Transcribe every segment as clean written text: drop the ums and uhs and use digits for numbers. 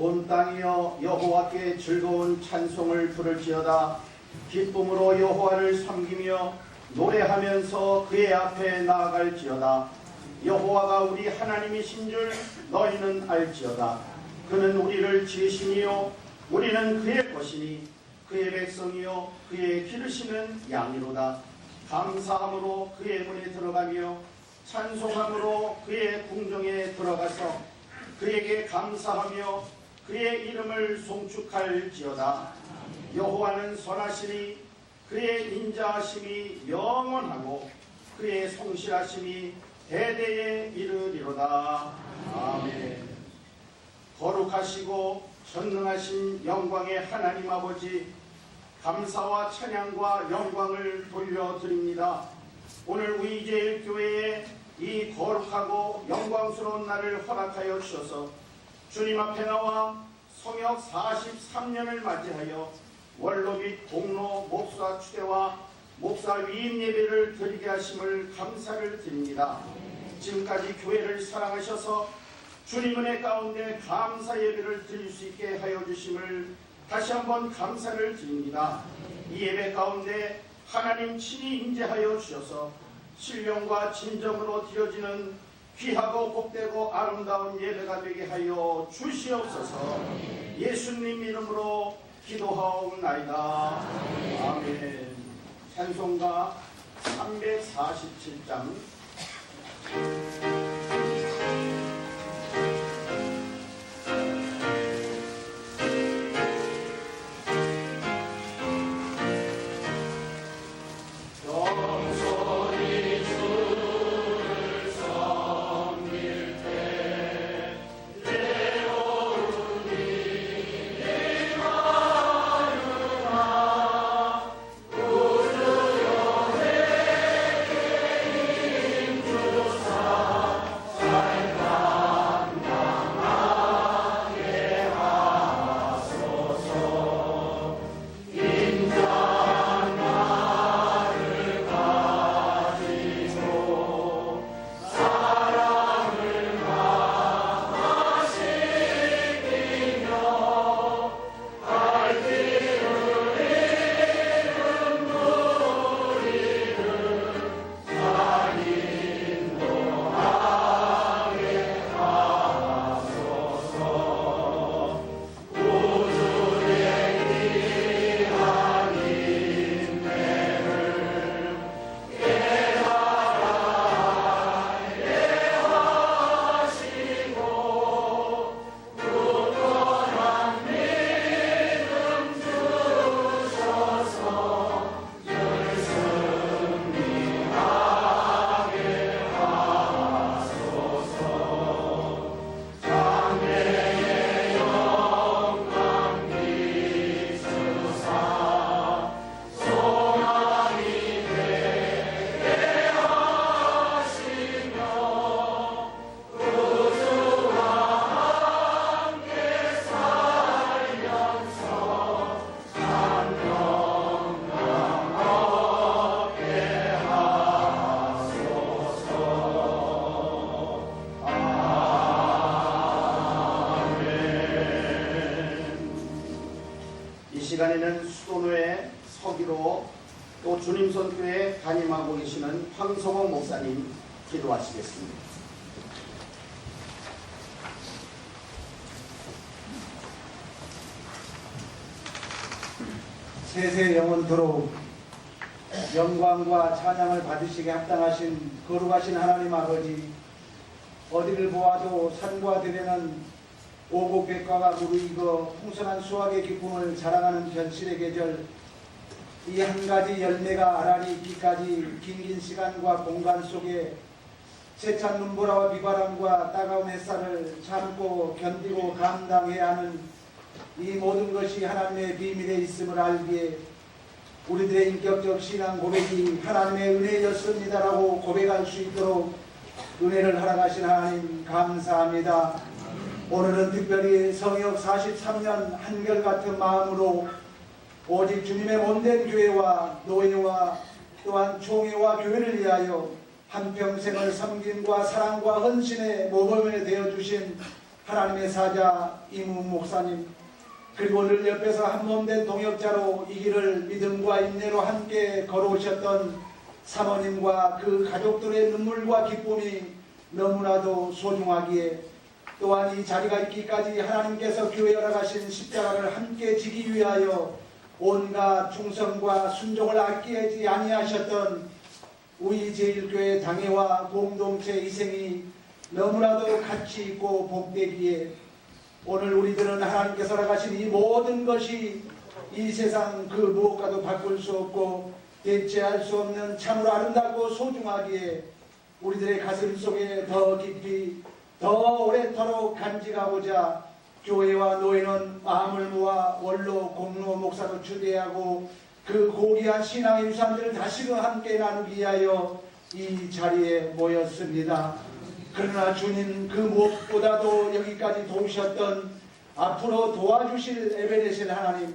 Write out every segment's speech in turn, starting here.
온 땅이여 여호와께 즐거운 찬송을 부를지어다. 기쁨으로 여호와를 섬기며 노래하면서 그의 앞에 나아갈지어다. 여호와가 우리 하나님이신 줄 너희는 알지어다. 그는 우리를 지으시니요 우리는 그의 것이니 그의 백성이요 그의 기르시는 양이로다. 감사함으로 그의 문에 들어가며 찬송함으로 그의 궁정에 들어가서 그에게 감사하며 그의 이름을 송축할지어다. 여호와는 선하시니 그의 인자하심이 영원하고 그의 성실하심이 대대에 이르리로다. 아멘. 거룩하시고 전능하신 영광의 하나님 아버지, 감사와 찬양과 영광을 돌려드립니다. 오늘 위제일교회에 이 거룩하고 영광스러운 날을 허락하여 주셔서 주님 앞에 나와 성역 43년을 맞이하여 원로 및 공로 목사 추대와 목사 위임 예배를 드리게 하심을 감사를 드립니다. 지금까지 교회를 사랑하셔서 주님 은혜 가운데 감사 예배를 드릴 수 있게 하여 주심을 다시 한번 감사를 드립니다. 이 예배 가운데 하나님 친히 임재하여 주셔서 신령과 진정으로 드려지는 귀하고 복되고 아름다운 예배가 되게 하여 주시옵소서. 예수님 이름으로 기도하옵나이다. 아멘. 찬송가 347장. 시간에는 수도노의 서기로 또 주님선교회 담임하고 계시는 황성호 목사님 기도하시겠습니다. 세세 영원토록 영광과 찬양을 받으시게 합당하신 거룩하신 하나님 아버지, 어디를 보아도 산과 들에는 오고 백과가 무르익어 풍성한 수확의 기쁨을 자랑하는 현실의 계절, 이 한 가지 열매가 알알이 있기까지 긴긴 시간과 공간 속에 세찬 눈보라와 비바람과 따가운 햇살을 참고 견디고 감당해야 하는 이 모든 것이 하나님의 비밀에 있음을 알기에 우리들의 인격적 신앙 고백이 하나님의 은혜였습니다라고 고백할 수 있도록 은혜를 허락하신 하나님 감사합니다. 오늘은 특별히 성역 43년 한결같은 마음으로 오직 주님의 몸된 교회와 노예와 또한 총회와 교회를 위하여 한평생을 섬김과 사랑과 헌신의 모범이 되어주신 하나님의 사자 이문 목사님, 그리고 늘 옆에서 한몸된 동역자로 이 길을 믿음과 인내로 함께 걸어오셨던 사모님과 그 가족들의 눈물과 기쁨이 너무나도 소중하기에, 또한 이 자리가 있기까지 하나님께서 교회에 허락하신 십자가를 함께 지기 위하여 온갖 충성과 순종을 아끼지 아니하셨던 우리 제1교회 당회와 공동체 희생이 너무나도 가치 있고 복되기에, 오늘 우리들은 하나님께서 허락하신 이 모든 것이 이 세상 그 무엇과도 바꿀 수 없고 대체할 수 없는 참으로 아름답고 소중하기에, 우리들의 가슴 속에 더 깊이 더 오래도록 간직하고자 교회와 노예는 마음을 모아 원로 공로 목사도 추대하고 그 고귀한 신앙의 유산들을 다시금 함께 나누기 위하여 이 자리에 모였습니다. 그러나 주님, 그 무엇보다도 여기까지 도우셨던, 앞으로 도와주실 에베네셀 하나님,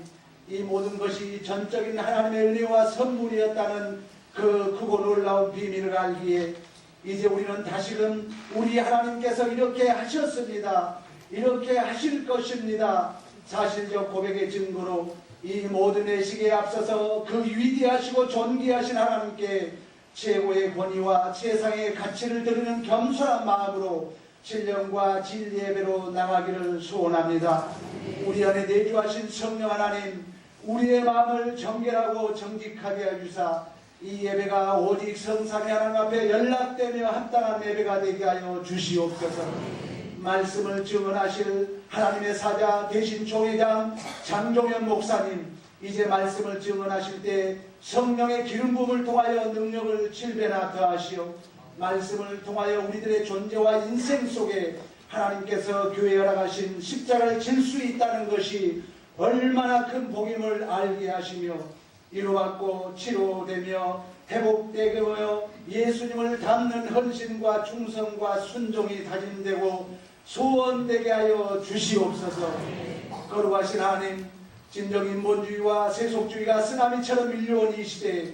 이 모든 것이 전적인 하나님의 은혜와 선물이었다는 그 크고 놀라운 비밀을 알기에, 이제 우리는 다시금 우리 하나님께서 이렇게 하셨습니다, 이렇게 하실 것입니다, 사실적 고백의 증거로 이 모든 의식에 앞서서 그 위대하시고 존귀하신 하나님께 최고의 권위와 세상의 가치를 드리는 겸손한 마음으로 신령과 진리 예배로 나가기를 소원합니다. 우리 안에 내주하신 성령 하나님, 우리의 마음을 정결하고 정직하게 해주사 이 예배가 오직 성삼위 하나님 앞에 연락되며 합당한 예배가 되게 하여 주시옵소서. 말씀을 증언하실 하나님의 사자 대신 총회장 장종현 목사님, 이제 말씀을 증언하실 때 성령의 기름 부음을 통하여 능력을 7배나 더하시오. 말씀을 통하여 우리들의 존재와 인생 속에 하나님께서 교회에 허락하신 십자가를 질 수 있다는 것이 얼마나 큰 복임을 알게 하시며, 이루받고 치료되며 회복되게 하여 예수님을 닮는 헌신과 충성과 순종이 다짐되고 소원되게 하여 주시옵소서. 거룩하신 하나님, 진정 인본주의와 세속주의가 쓰나미처럼 밀려온 이 시대에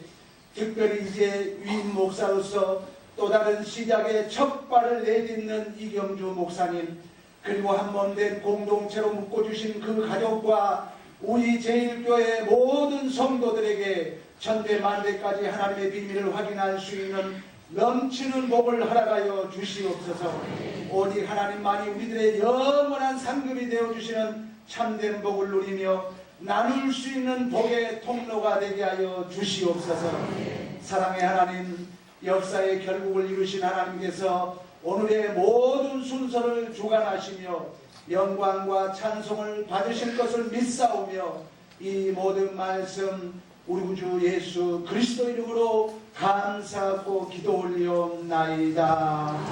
특별히 이제 위인 목사로서 또 다른 시작의 첫 발을 내딛는 이경주 목사님, 그리고 한몸된 공동체로 묶어주신 그 가족과 우리 제1교회 모든 성도들에게 천대만대까지 하나님의 비밀을 확인할 수 있는 넘치는 복을 허락하여 주시옵소서. 오직 하나님만이 우리들의 영원한 상급이 되어주시는 참된 복을 누리며 나눌 수 있는 복의 통로가 되게 하여 주시옵소서. 사랑의 하나님, 역사의 결국을 이루신 하나님께서 오늘의 모든 순서를 주관하시며 영광과 찬송을 받으실 것을 믿사오며, 이 모든 말씀 우리 구주 예수 그리스도 이름으로 감사하고 기도 올리옵나이다.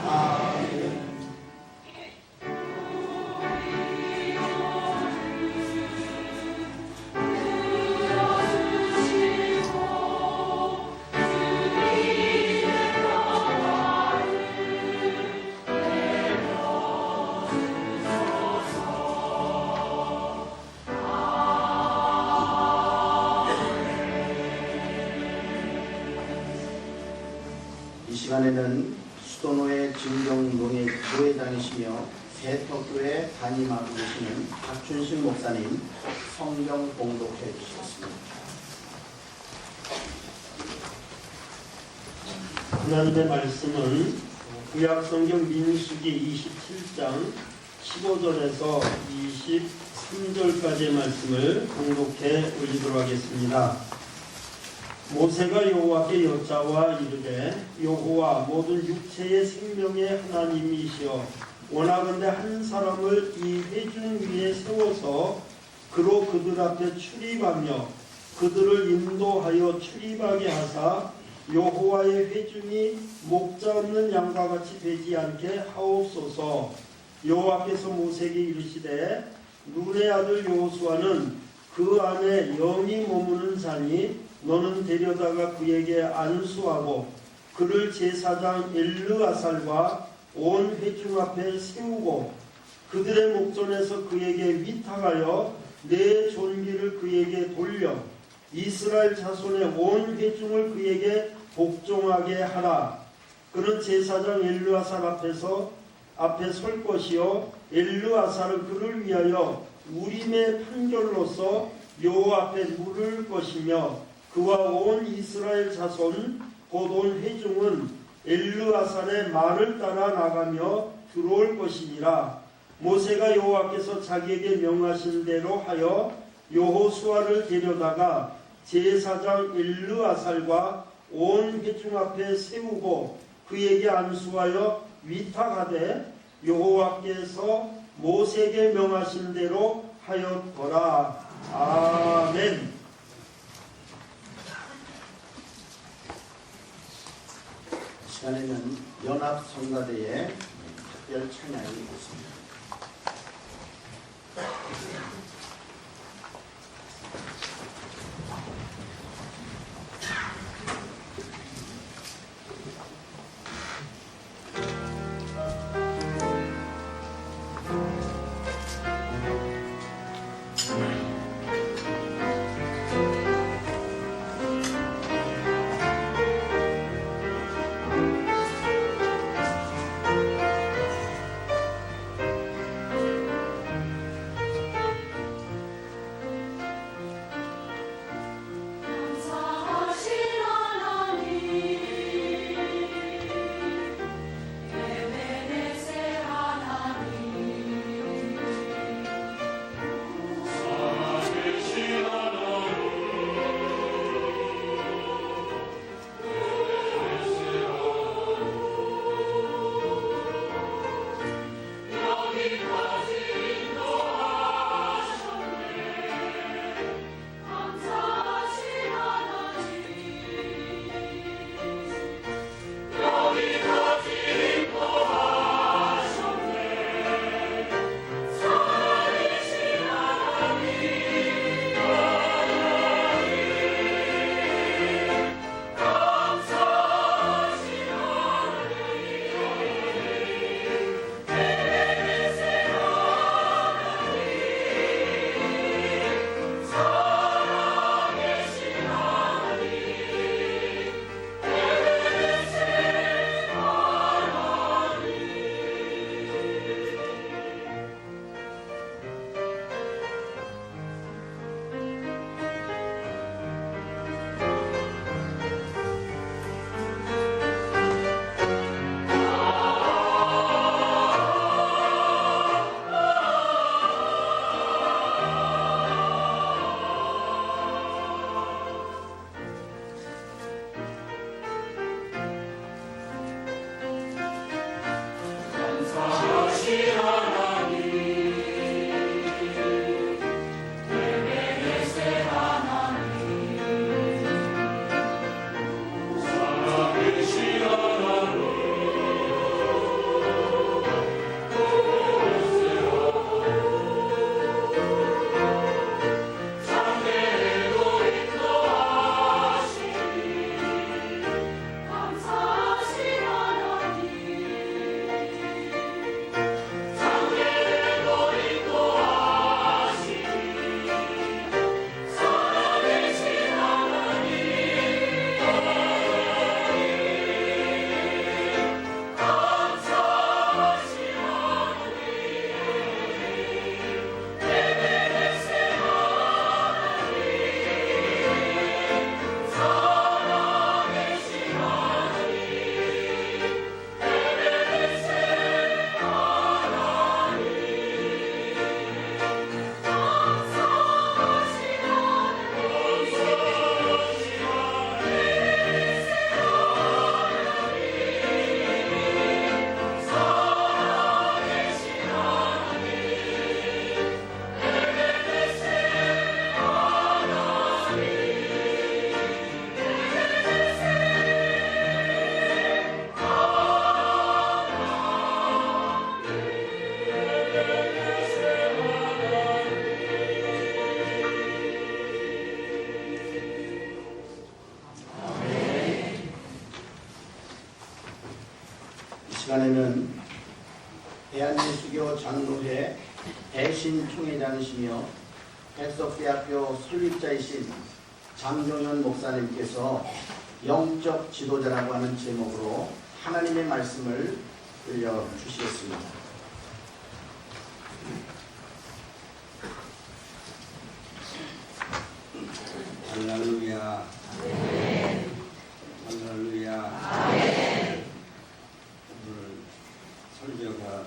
아멘. 이 시간에는 수도노회 진정동의 교회장이시며 세터교회 담임하고 계시는 박춘식 목사님 성경 봉독해 주시겠습니다. 하나님의 말씀은 구약성경 민수기 27장 15절에서 23절까지의 말씀을 봉독해 올리도록 하겠습니다. 모세가 여호와께 여짜와 이르되, 여호와 모든 육체의 생명의 하나님이시여, 원하건대 한 사람을 이 회중 위에 세워서 그로 그들 앞에 출입하며 그들을 인도하여 출입하게 하사 여호와의 회중이 목자 없는 양과 같이 되지 않게 하옵소서. 여호와께서 모세에게 이르시되, 눈의 아들 여호수아는 그 안에 영이 머무는 자니 너는 데려다가 그에게 안수하고 그를 제사장 엘르아살과 온 회중 앞에 세우고 그들의 목전에서 그에게 위탁하여 내 존귀를 그에게 돌려 이스라엘 자손의 온 회중을 그에게 복종하게 하라. 그는 제사장 엘르아살 앞에서 앞에 설 것이요 엘르아사는 그를 위하여 우림의 판결로서 여호와 앞에 물을 것이며 그와 온 이스라엘 자손 곧 온 회중은 엘르아살의 말을 따라 나가며 들어올 것이니라. 모세가 여호와께서 자기에게 명하신 대로 하여 여호수아를 데려다가 제사장 엘르아살과 온 회중 앞에 세우고 그에게 안수하여 위탁하되 여호와께서 모세에게 명하신 대로 하였더라. 아멘. 이 시간에는 연합성가대의 특별 찬양이 있습니다. 시간에는 대한예수교 장로회 대신 총회장이시며 백석대학교 설립자이신 장종현 목사님께서 영적 지도자라고 하는 제목으로 하나님의 말씀을 들려주시겠습니다. 할렐루야. 할렐루야. 오늘 설교가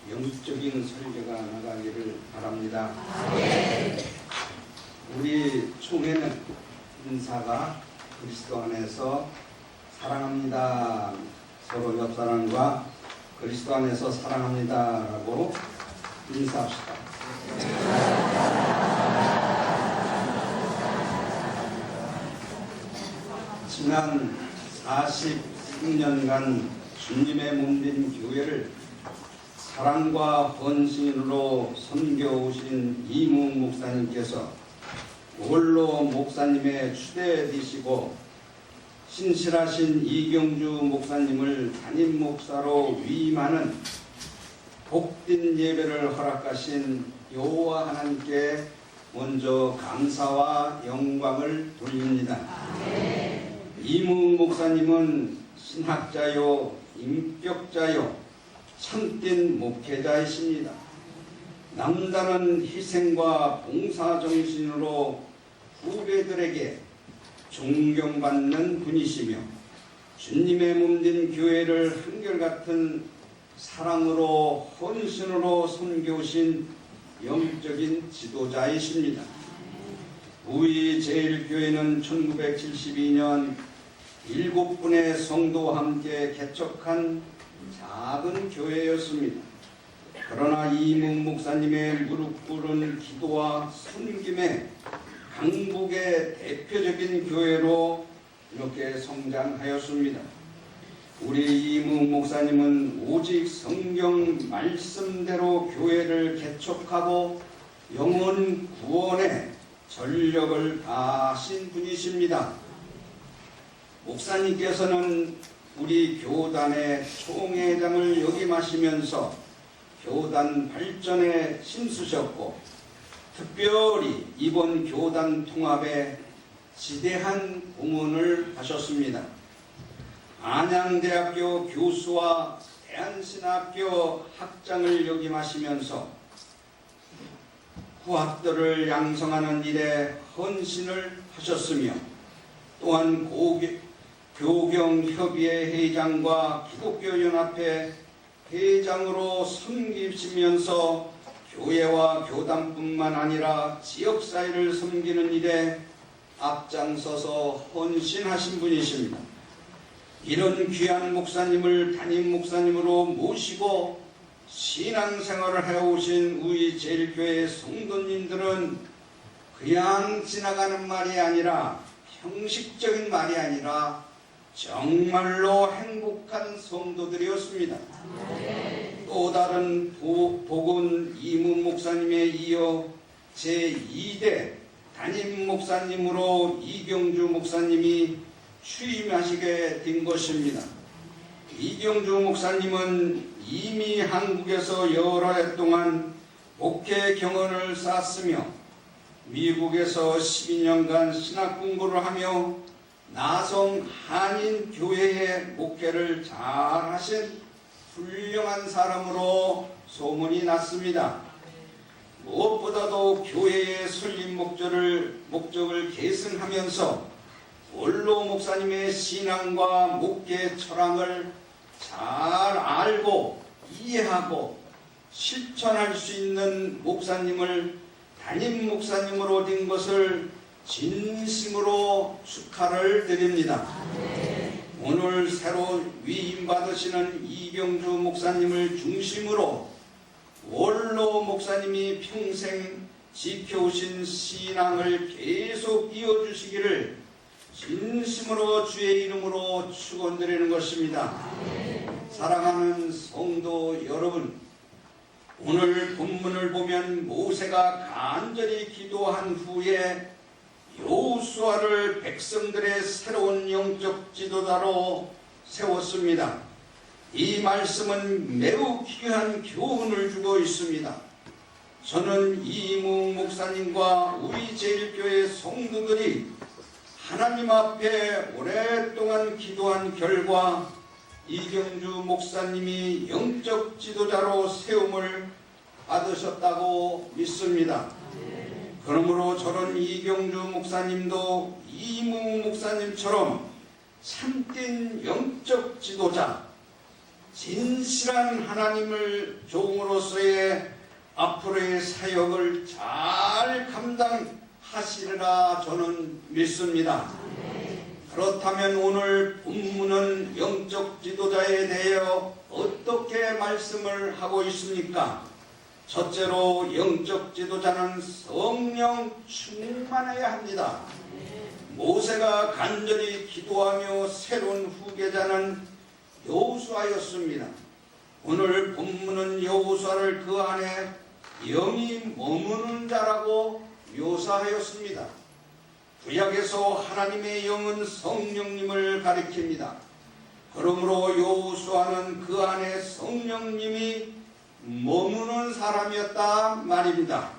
영적인 설교가 나가기를 바랍니다. 우리 총회는 인사가 그리스도 안에서 사랑합니다. 서로 옆 사람과 그리스도 안에서 사랑합니다라고 인사합시다. 지난 43년간 주님의 몸된 교회를 사랑과 헌신으로 섬겨오신 이무 목사님께서 원로 목사님의 추대되시고 신실하신 이경주 목사님을 담임 목사로 위임하는 복된 예배를 허락하신 여호와 하나님께 먼저 감사와 영광을 돌립니다. 이무 목사님은 신학자요, 인격자요, 참된 목회자이십니다. 남다른 희생과 봉사정신으로 후배들에게 존경받는 분이시며 주님의 몸된 교회를 한결같은 사랑으로 헌신으로 섬겨오신 영적인 지도자이십니다. 우리 제일교회는 1972년 7분의 성도와 함께 개척한 작은 교회였습니다. 그러나 이무 목사님의 무릎 꿇은 기도와 섬김에 강북의 대표적인 교회로 이렇게 성장하였습니다. 우리 이무 목사님은 오직 성경 말씀대로 교회를 개척하고 영혼 구원에 전력을 다하신 분이십니다. 목사님께서는 우리 교단의 총회장을 역임하시면서 교단 발전에 힘쓰셨고 특별히 이번 교단 통합에 지대한 공헌을 하셨습니다. 안양대학교 교수와 대한신학교 학장을 역임하시면서 후학들을 양성하는 일에 헌신을 하셨으며 또한 교경협의회 회장과 기독교연합회 회장으로 섬기시면서 교회와 교단뿐만 아니라 지역사회를 섬기는 일에 앞장서서 헌신하신 분이십니다. 이런 귀한 목사님을 담임 목사님으로 모시고 신앙생활을 해오신 우리 제일교회 성도님들은 그냥 지나가는 말이 아니라 형식적인 말이 아니라 정말로 행복한 성도들이었습니다. 또 다른 복은 이무 목사님에 이어 제2대 담임 목사님으로 이경주 목사님이 취임하시게 된 것입니다. 이경주 목사님은 이미 한국에서 여러 해 동안 목회 경험을 쌓았으며 미국에서 12년간 신학 공부를 하며 나성 한인 교회의 목회를 잘 하신 훌륭한 사람으로 소문이 났습니다. 무엇보다도 교회의 설립 목적을 계승하면서 원로 목사님의 신앙과 목회 철학을 잘 알고 이해하고 실천할 수 있는 목사님을 담임 목사님으로 된 것을 진심으로 축하를 드립니다. 오늘 새로 위임받으시는 이경주 목사님을 중심으로 원로 목사님이 평생 지켜오신 신앙을 계속 이어주시기를 진심으로 주의 이름으로 축원드리는 것입니다. 사랑하는 성도 여러분, 오늘 본문을 보면 모세가 간절히 기도한 후에 여호수아를 백성들의 새로운 영적 지도자로 세웠습니다. 이 말씀은 매우 귀한 교훈을 주고 있습니다. 저는 이무 목사님과 우리 제일교회 성도들이 하나님 앞에 오랫동안 기도한 결과 이경주 목사님이 영적 지도자로 세움을 받으셨다고 믿습니다. 그러므로 저는 이경주 목사님도 이무 목사님처럼 참된 영적 지도자, 진실한 하나님을 종으로서의 앞으로의 사역을 잘 감당하시리라 저는 믿습니다. 그렇다면 오늘 본문은 영적 지도자에 대하여 어떻게 말씀을 하고 있습니까? 첫째로 영적 지도자는 성령 충만해야 합니다. 모세가 간절히 기도하며 새로운 후계자는 여호수아였습니다. 오늘 본문은 여호수아를 그 안에 영이 머무는 자라고 묘사하였습니다. 구약에서 하나님의 영은 성령님을 가리킵니다. 그러므로 여호수아는 그 안에 성령님이 머무는 사람이었다 말입니다.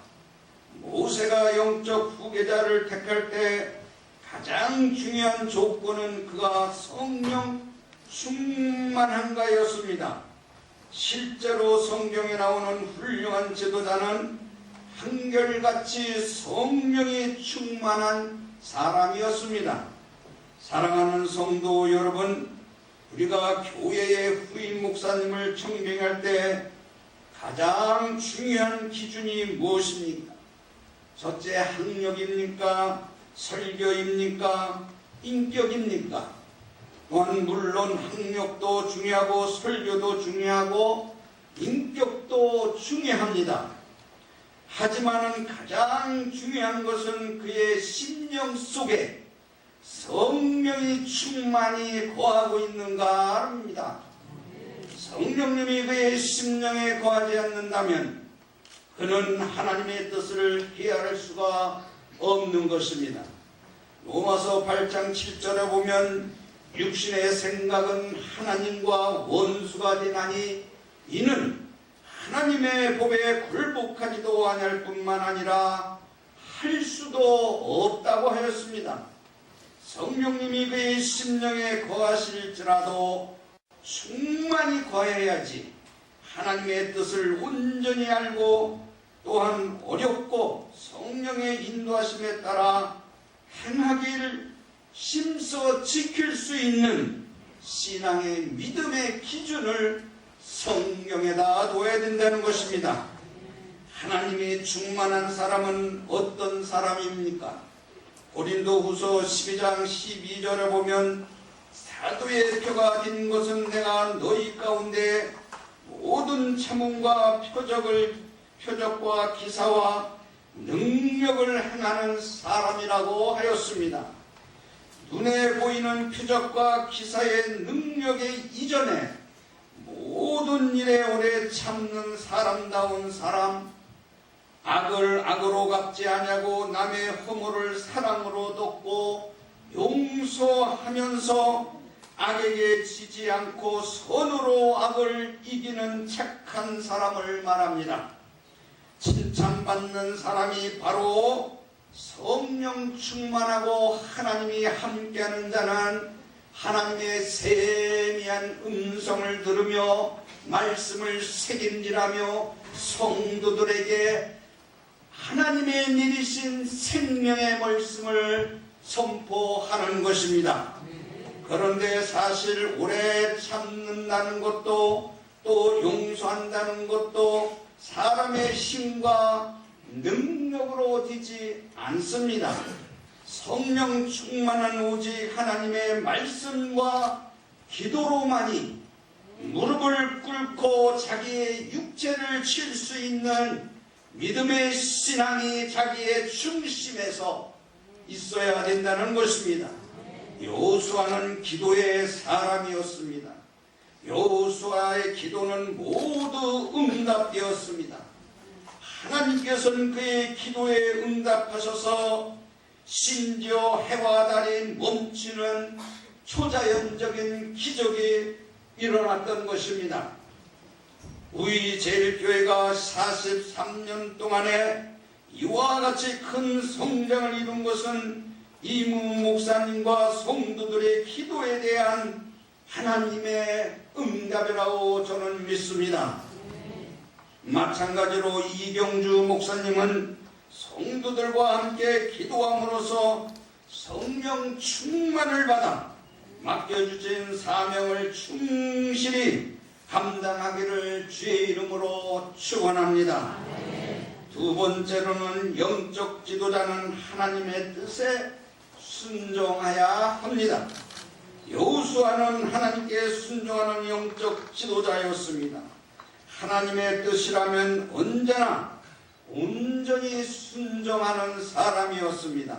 모세가 영적 후계자를 택할 때 가장 중요한 조건은 그가 성령 충만한가였습니다. 실제로 성경에 나오는 훌륭한 지도자는 한결같이 성령이 충만한 사람이었습니다. 사랑하는 성도 여러분, 우리가 교회의 후임 목사님을 청빙할 때 가장 중요한 기준이 무엇입니까? 첫째, 학력입니까? 설교입니까? 인격입니까? 또한 물론 학력도 중요하고 설교도 중요하고 인격도 중요합니다. 하지만 가장 중요한 것은 그의 심령 속에 성령이 충만히 거하고 있는가 합니다. 성령님이 그의 심령에 거하지 않는다면 그는 하나님의 뜻을 헤아릴 수가 없는 것입니다. 로마서 8장 7절에 보면 육신의 생각은 하나님과 원수가 되나니 이는 하나님의 법에 굴복하지도 아니할 뿐만 아니라 할 수도 없다고 하였습니다. 성령님이 그의 심령에 거하실지라도 충만히 거해야지 하나님의 뜻을 온전히 알고 또한 어렵고 성령의 인도하심에 따라 행하기를 힘써 지킬 수 있는 신앙의 믿음의 기준을 성경에다 둬야 된다는 것입니다. 하나님이 충만한 사람은 어떤 사람입니까? 고린도후서 12장 12절에 보면 사도의 표가 된 것은 내가 너희 가운데 모든 참음과 표적과 기사와 능력을 행하는 사람이라고 하였습니다. 눈에 보이는 표적과 기사의 능력의 이전에 모든 일에 오래 참는 사람다운 사람, 악을 악으로 갚지 아니하고 남의 허물을 사랑으로 돕고 용서하면서 악에게 지지 않고 선으로 악을 이기는 착한 사람을 말합니다. 칭찬받는 사람이 바로 성령 충만하고 하나님이 함께하는 자는 하나님의 세미한 음성을 들으며 말씀을 새김질하며 성도들에게 하나님의 내리신 생명의 말씀을 선포하는 것입니다. 그런데 사실 오래 참는다는 것도 또 용서한다는 것도 사람의 힘과 능력으로 되지 않습니다. 성령 충만한 오직 하나님의 말씀과 기도로만이 무릎을 꿇고 자기의 육체를 칠 수 있는 믿음의 신앙이 자기의 중심에서 있어야 된다는 것입니다. 여호수아는 기도의 사람이었습니다. 여호수아의 기도는 모두 응답되었습니다. 하나님께서는 그의 기도에 응답하셔서 심지어 해와 달이 멈추는 초자연적인 기적이 일어났던 것입니다. 우리 제일교회가 43년 동안에 이와 같이 큰 성장을 이룬 것은 이무 목사님과 성도들의 기도에 대한 하나님의 응답이라고 저는 믿습니다. 마찬가지로 이경주 목사님은 성도들과 함께 기도함으로써 성령 충만을 받아 맡겨주신 사명을 충실히 감당하기를 주의 이름으로 축원합니다. 두 번째로는 영적 지도자는 하나님의 뜻에 순종해야 합니다. 여호수아는 하나님께 순종하는 영적 지도자였습니다. 하나님의 뜻이라면 언제나 온전히 순종하는 사람이었습니다.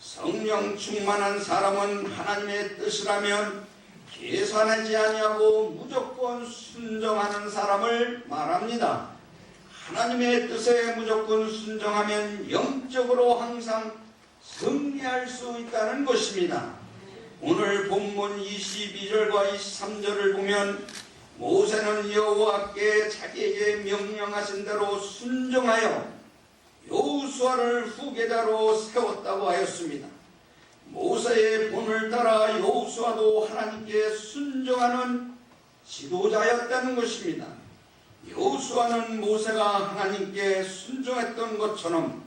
성령 충만한 사람은 하나님의 뜻이라면 계산하지 아니하고 무조건 순종하는 사람을 말합니다. 하나님의 뜻에 무조건 순종하면 영적으로 항상 승리할 수 있다는 것입니다. 오늘 본문 22절과 23절을 보면 모세는 여호와께 자기에게 명령하신 대로 순종하여 여호수아를 후계자로 세웠다고 하였습니다. 모세의 본을 따라 여호수아도 하나님께 순종하는 지도자였다는 것입니다. 여호수아는 모세가 하나님께 순종했던 것처럼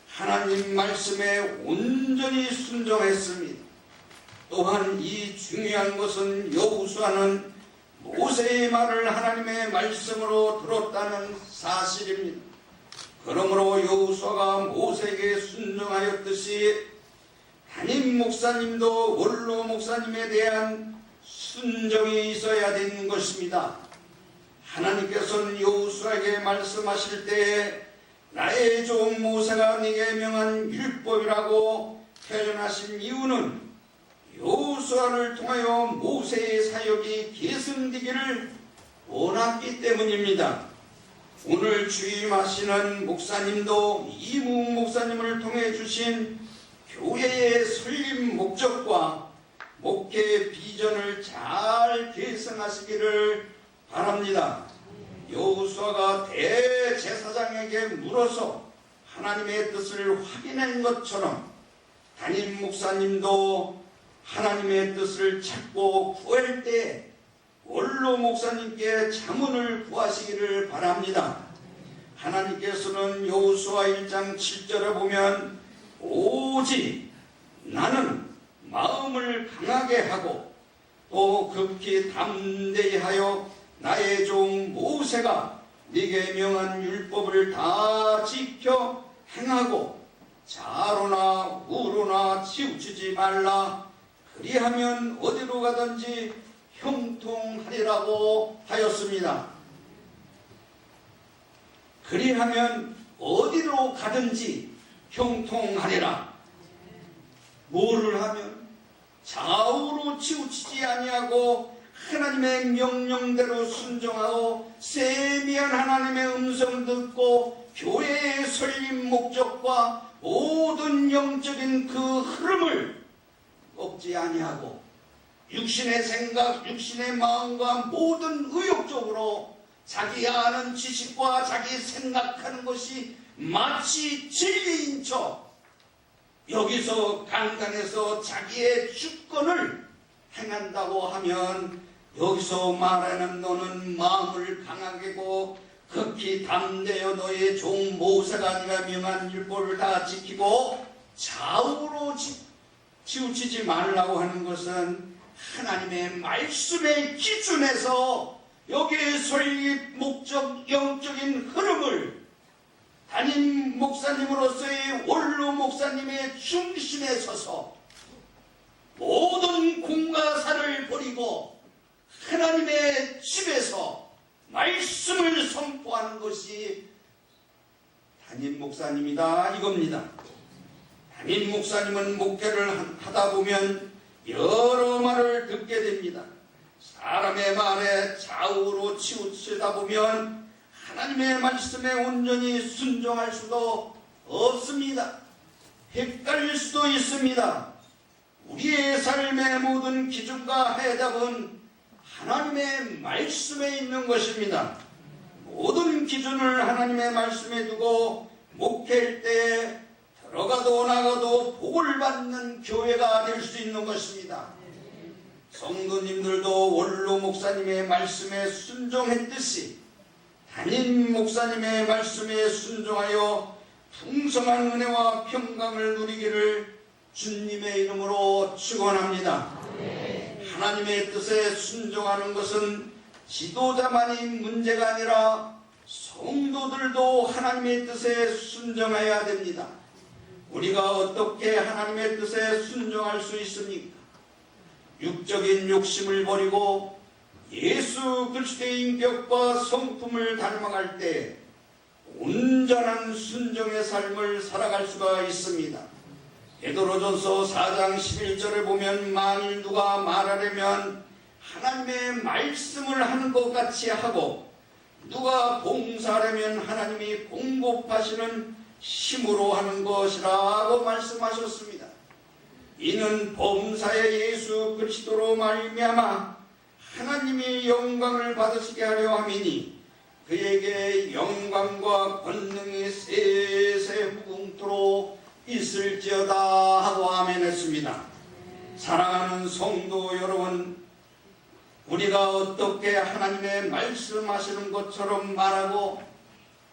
하나님 말씀에 온전히 순종했습니다. 또한 이 중요한 것은 여호수아는 모세의 말을 하나님의 말씀으로 들었다는 사실입니다. 그러므로 여호수아가 모세에게 순종하였듯이 담임 목사님도 원로 목사님에 대한 순종이 있어야 되는 것입니다. 하나님께서는 여호수아에게 말씀하실 때에 나의 종 모세가 네게 명한 율법이라고 표현하신 이유는 여호수아를 통하여 모세의 사역이 계승되기를 원했기 때문입니다. 오늘 주임하시는 목사님도 이무 목사님을 통해 주신 교회의 설립 목적과 목회 비전을 잘 계승하시기를 바랍니다. 여호수아가 대제사장에게 물어서 하나님의 뜻을 확인한 것처럼 담임 목사님도 하나님의 뜻을 찾고 구할 때 원로 목사님께 자문을 구하시기를 바랍니다. 하나님께서는 여호수아 1장 7절에 보면 오직 나는 마음을 강하게 하고 또 극히 담대히 하여 나의 종 모세가 네게 명한 율법을 다 지켜 행하고 좌로나 우로나 치우치지 말라. 그리하면 어디로 가든지 형통하리라고 하였습니다. 그리하면 어디로 가든지 형통하리라. 뭐를 하면? 좌우로 치우치지 아니하고 하나님의 명령대로 순종하고 세미한 하나님의 음성을 듣고 교회의 설립 목적과 모든 영적인 그 흐름을 꺾지 아니하고 육신의 생각, 육신의 마음과 모든 의욕적으로 자기 아는 지식과 자기 생각하는 것이 마치 진리인 척 여기서 강단에서 자기의 주권을 행한다고 하면 여기서 말하는 너는 마음을 강하게고 극히 담대여 너의 종 모세가 네가 명한 율법을 다 지키고 좌우로 치우치지 말라고 하는 것은 하나님의 말씀의 기준에서 여기에 설립 목적 영적인 흐름을 담임 목사님으로서의 원로 목사님의 중심에 서서 모든 공과 사를 버리고 하나님의 집에서 말씀을 선포하는 것이 담임 목사님이다 이겁니다. 담임 목사님은 목회를 하다 보면 여러 말을 듣게 됩니다. 사람의 말에 좌우로 치우치다 보면 하나님의 말씀에 온전히 순종할 수도 없습니다. 헷갈릴 수도 있습니다. 우리의 삶의 모든 기준과 해답은 하나님의 말씀에 있는 것입니다. 모든 기준을 하나님의 말씀에 두고 목회할 때 들어가도 나가도 복을 받는 교회가 될 수 있는 것입니다. 성도님들도 원로 목사님의 말씀에 순종했듯이 담임 목사님의 말씀에 순종하여 풍성한 은혜와 평강을 누리기를 주님의 이름으로 축원합니다. 하나님의 뜻에 순종하는 것은 지도자만이 문제가 아니라 성도들도 하나님의 뜻에 순종해야 됩니다. 우리가 어떻게 하나님의 뜻에 순종할 수 있습니까? 육적인 욕심을 버리고 예수 그리스도의 인격과 성품을 닮아갈 때 온전한 순종의 삶을 살아갈 수가 있습니다. 베드로전서 4장 11절에 보면 만일 누가 말하려면 하나님의 말씀을 하는 것 같이 하고 누가 봉사하려면 하나님이 공급하시는 힘으로 하는 것이라고 말씀하셨습니다. 이는 범사의 예수 그리스도로 말미암아 하나님이 영광을 받으시게 하려 함이니 그에게 영광과 권능이 세세 무궁토록 있을지어다 하고 아멘했습니다. 사랑하는 성도 여러분, 우리가 어떻게 하나님의 말씀하시는 것처럼 말하고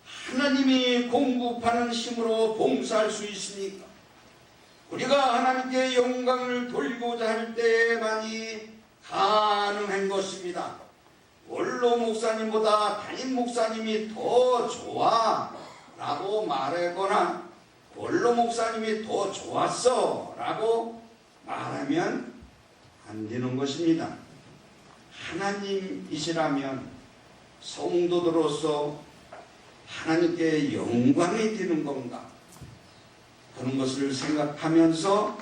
하나님이 공급하는 힘으로 봉사할 수 있습니까? 우리가 하나님께 영광을 돌리고자 할 때만이 가능한 것입니다. 원로 목사님보다 담임 목사님이 더 좋아 라고 말하거나 원로 목사님이 더 좋았어 라고 말하면 안 되는 것입니다. 하나님이시라면 성도들로서 하나님께 영광이 되는 건가? 그런 것을 생각하면서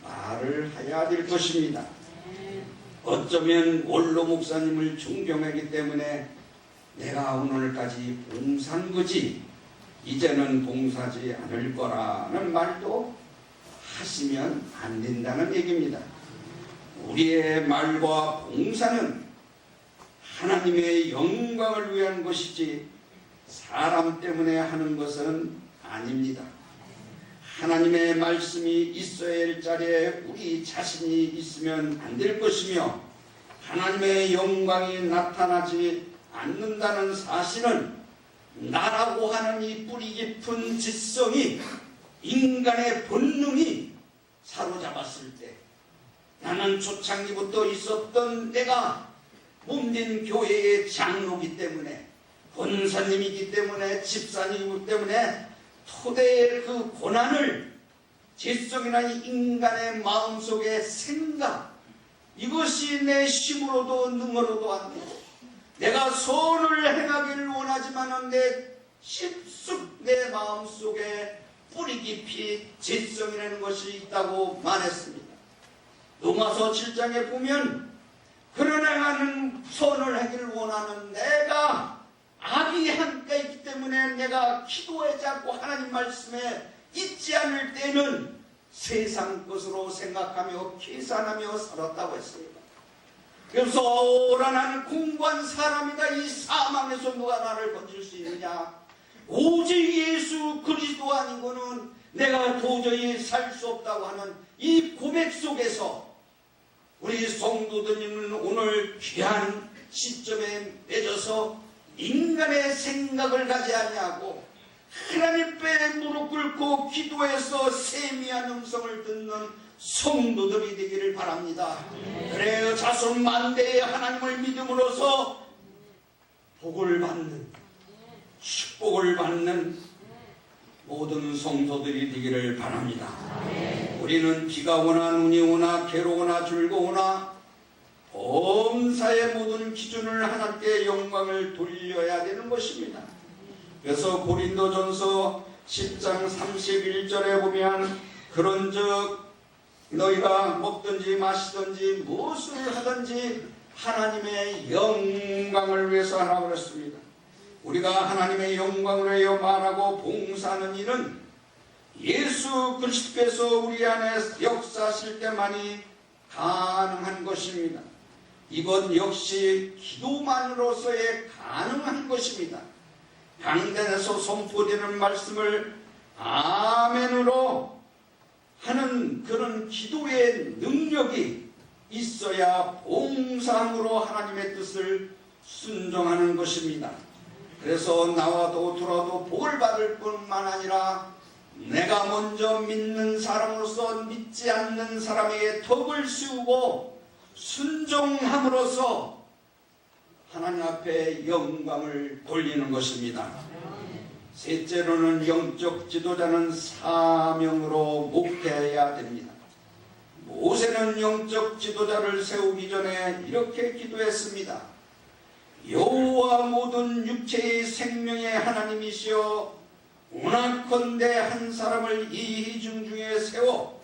말을 해야 될 것입니다. 어쩌면 원로 목사님을 존경하기 때문에 내가 오늘까지 봉사한 거지 이제는 봉사하지 않을 거라는 말도 하시면 안 된다는 얘기입니다. 우리의 말과 봉사는 하나님의 영광을 위한 것이지 사람 때문에 하는 것은 아닙니다. 하나님의 말씀이 있어야 할 자리에 우리 자신이 있으면 안 될 것이며 하나님의 영광이 나타나지 않는다는 사실은 나라고 하는 이 뿌리 깊은 지성이 인간의 본능이 사로잡았을 때 나는 초창기부터 있었던 내가 몸된 교회의 장로이기 때문에 권사님이기 때문에 집사님이기 때문에 토대의 그 고난을 지성이라는 인간의 마음속의 생각 이것이 내 힘으로도 능으로도 안 돼. 내가 선을 행하기를 원하지만 내 십숙 내 마음속에 뿌리 깊이 지성이라는 것이 있다고 말했습니다. 로마서 7장에 보면 그러나 나는 선을 하기를 원하는 내가 악이 한가 있기 때문에 내가 기도하지 않고 하나님 말씀에 있지 않을 때는 세상 것으로 생각하며 계산하며 살았다고 했습니다. 그래서 오라 나는 공부한 사람이다. 이 사망에서 누가 나를 건질 수 있느냐. 오직 예수 그리스도 아니고는 내가 도저히 살 수 없다고 하는 이 고백 속에서 우리 성도들은 오늘 귀한 시점에 맺어서 인간의 생각을 가지 아니하고 하나님 께 무릎 꿇고 기도해서 세미한 음성을 듣는 성도들이 되기를 바랍니다. 그래요 자손 만대의 하나님을 믿음으로써 복을 받는 축복을 받는 모든 성도들이 되기를 바랍니다. 우리는 비가 오나 눈이 오나 괴로우나 즐거우나 범사의 모든 기준을 하나님께 영광을 돌려야 되는 것입니다. 그래서 고린도전서 10장 31절에 보면 그런즉 너희가 먹든지 마시든지 무엇을 하든지 하나님의 영광을 위해서 하라고 그랬습니다. 우리가 하나님의 영광을 위하여 말하고 봉사하는 일은 예수 그리스도께서 우리 안에 역사하실 때만이 가능한 것입니다. 이것 역시 기도만으로서의 가능한 것입니다. 강단에서 선포되는 말씀을 아멘으로 하는 그런 기도의 능력이 있어야 봉사함으로 하나님의 뜻을 순종하는 것입니다. 그래서 나와도 들어도 복을 받을 뿐만 아니라 내가 먼저 믿는 사람으로서 믿지 않는 사람에게 덕을 씌우고 순종함으로써 하나님 앞에 영광을 돌리는 것입니다. 셋째로는 영적 지도자는 사명으로 목회해야 됩니다. 모세는 영적 지도자를 세우기 전에 이렇게 기도했습니다. 여호와 모든 육체의 생명의 하나님이시여 원하건대 한 사람을 이 회중 중에 세워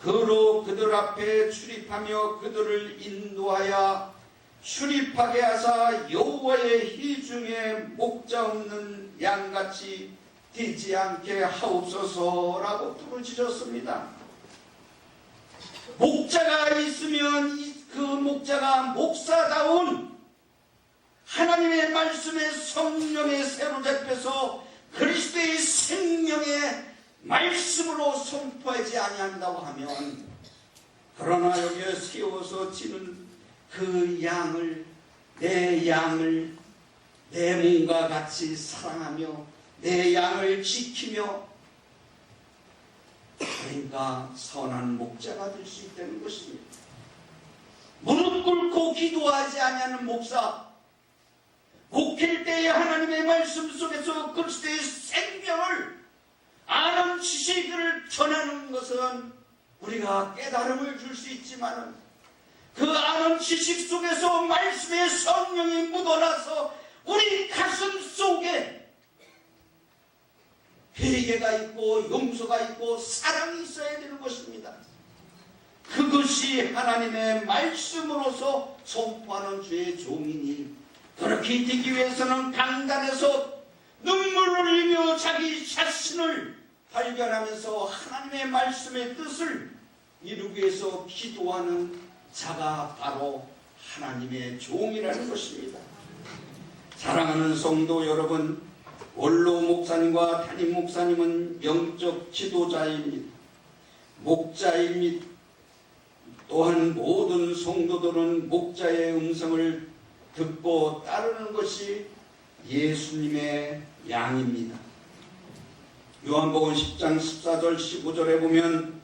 그로 그들 앞에 출입하며 그들을 인도하여 출입하게 하사 여호와의 회중에 목자 없는 양같이 되지 않게 하옵소서라고 부르짖었습니다. 목자가 있으면 그 목자가 목사다운 하나님의 말씀에 성령에 사로잡혀서 그리스도의 생명의 말씀으로 선포하지 아니한다고 하면, 그러나 여기에 세워서 지는 그 양을 내 몸과 같이 사랑하며 내 양을 지키며, 그러니까 선한 목자가 될 수 있다는 것입니다. 무릎 꿇고 기도하지 아니하는 목사, 목회일 때에 하나님의 말씀 속에서 그리스도의 생명을 아는 지식을 전하는 것은 우리가 깨달음을 줄 수 있지만, 그 아는 지식 속에서 말씀의 성령이 묻어나서 우리 가슴 속에 회개가 있고 용서가 있고 사랑이 있어야 되는 것입니다. 그것이 하나님의 말씀으로서 선포하는 주의 종이니, 그렇게 되기 위해서는 강단에서 눈물을 흘리며 자기 자신을 발견하면서 하나님의 말씀의 뜻을 이루기 위해서 기도하는 자가 바로 하나님의 종이라는 것입니다. 사랑하는 성도 여러분, 원로 목사님과 담임 목사님은 영적 지도자입니다. 목자입니다. 또한 모든 성도들은 목자의 음성을 듣고 따르는 것이 예수님의 양입니다. 요한복음 10장 14절 15절에 보면,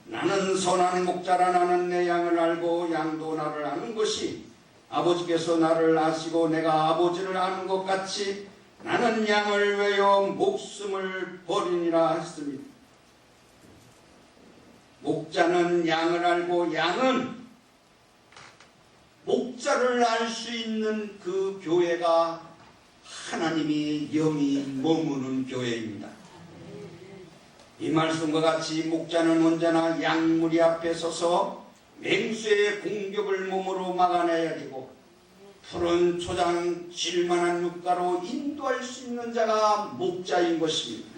나는 선한 목자라 나는 내 양을 알고 양도 나를 아는 것이 아버지께서 나를 아시고 내가 아버지를 아는 것 같이 나는 양을 위하여 목숨을 버리니라 했습니다. 목자는 양을 알고 양은 목자를 알 수 있는 그 교회가 하나님이 영이 머무는 교회입니다. 이 말씀과 같이 목자는 언제나 양무리 앞에 서서 맹수의 공격을 몸으로 막아내야 되고, 푸른 초장 질만한 육가로 인도할 수 있는 자가 목자인 것입니다.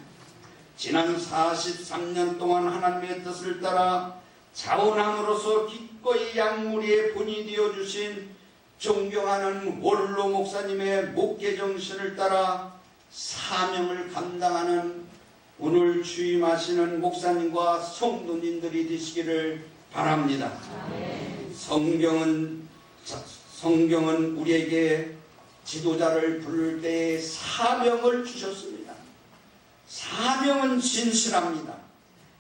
지난 43년 동안 하나님의 뜻을 따라 자원함으로써 기꺼이 양무리의 본이 되어주신 존경하는 원로 목사님의 목회 정신을 따라 사명을 감당하는 오늘 주임하시는 목사님과 성도님들이 되시기를 바랍니다. 성경은 우리에게 지도자를 부를 때에 사명을 주셨습니다. 사명은 진실합니다.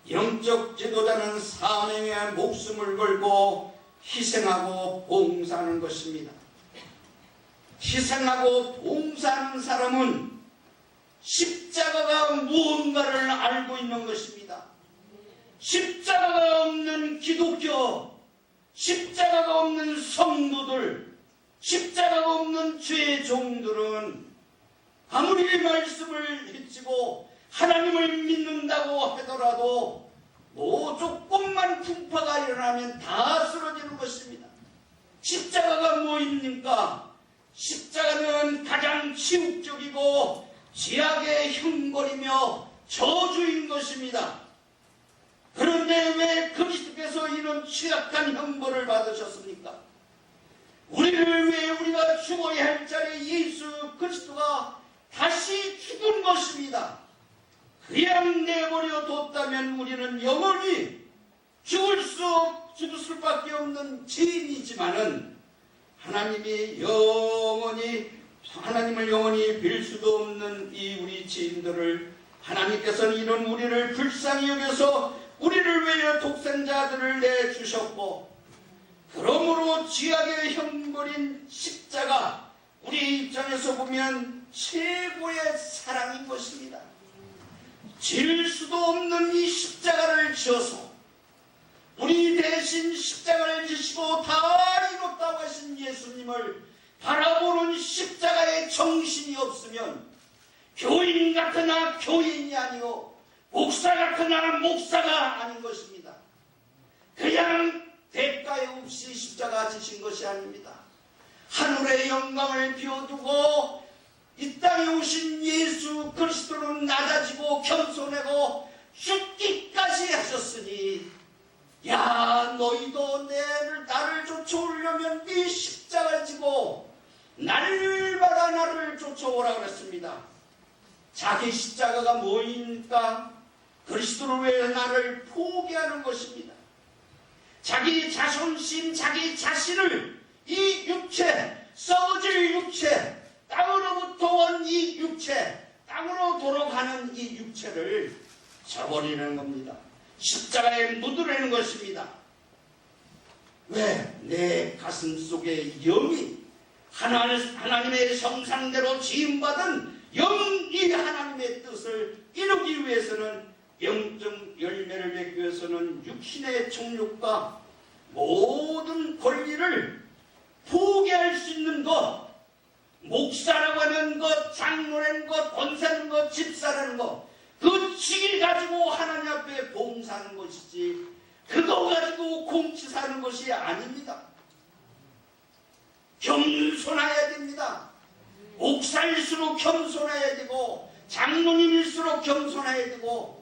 영적 지도자는 사명에 목숨을 걸고 희생하고 봉사하는 것입니다. 희생하고 봉사하는 사람은 십자가가 무언가를 알고 있는 것입니다. 십자가가 없는 기독교, 십자가가 없는 성도들, 십자가가 없는 주의 종들은 아무리 말씀을 해치고 하나님을 믿는다고 하더라도 조금만 풍파가 일어나면 다 쓰러지는 것입니다. 십자가가 뭐입니까? 십자가는 가장 치욕적이고 지악에 형벌이며 저주인 것입니다. 그런데 왜 그리스도께서 이런 취약한 형벌을 받으셨습니까? 우리를 위해 우리가 죽어야 할 자리에 예수 그리스도가 다시 죽은 것입니다. 그냥 내버려 뒀다면 우리는 영원히 죽을 수밖에 없는 죄인이지만은 하나님을 영원히 빌 수도 없는 이 우리 죄인들을 하나님께서는 이런 우리를 불쌍히 여겨서 우리를 위하여 독생자들을 내주셨고, 그러므로 죄악의 형벌인 십자가, 우리 입장에서 보면 최고의 사랑인 것입니다. 질 수도 없는 이 십자가를 지어서 우리 대신 십자가를 지시고 다 이뤘다고 하신 예수님을 바라보는 십자가의 정신이 없으면 교인 같으나 교인이 아니요 목사 같으나 목사가 아닌 것입니다. 그냥 대가에 없이 십자가 지신 것이 아닙니다. 하늘의 영광을 비워두고 이 땅에 오신 예수 그리스도는 낮아지고 겸손하고 죽기까지 하셨으니, 야, 너희도 나를 쫓아오려면 네 십자가를 지고 날마다 나를 쫓아오라 그랬습니다. 자기 십자가가 뭐입니까? 그리스도를 위해 나를 포기하는 것입니다. 자기 자존심, 자기 자신을, 이 육체, 썩어질 육체, 땅으로부터 온 이 육체, 땅으로 돌아가는 이 육체를 저버리는 겁니다. 십자가에 묻으려는 것입니다. 왜? 내 가슴 속에 영이 하나님의 형상대로 지음받은 영이 하나님의 뜻을 이루기 위해서는, 영적 열매를 맺기 위해서는 육신의 정욕과 모든 권리를 포기할 수 있는 것, 목사라고 하는 것, 장로라는 것, 권사라는 것, 집사라는 것, 그 직을 가지고 하나님 앞에 봉사하는 것이지 그거 가지고 공치 사는 것이 아닙니다. 겸손해야 됩니다. 목사일수록 겸손해야 되고, 장로님일수록 겸손해야 되고,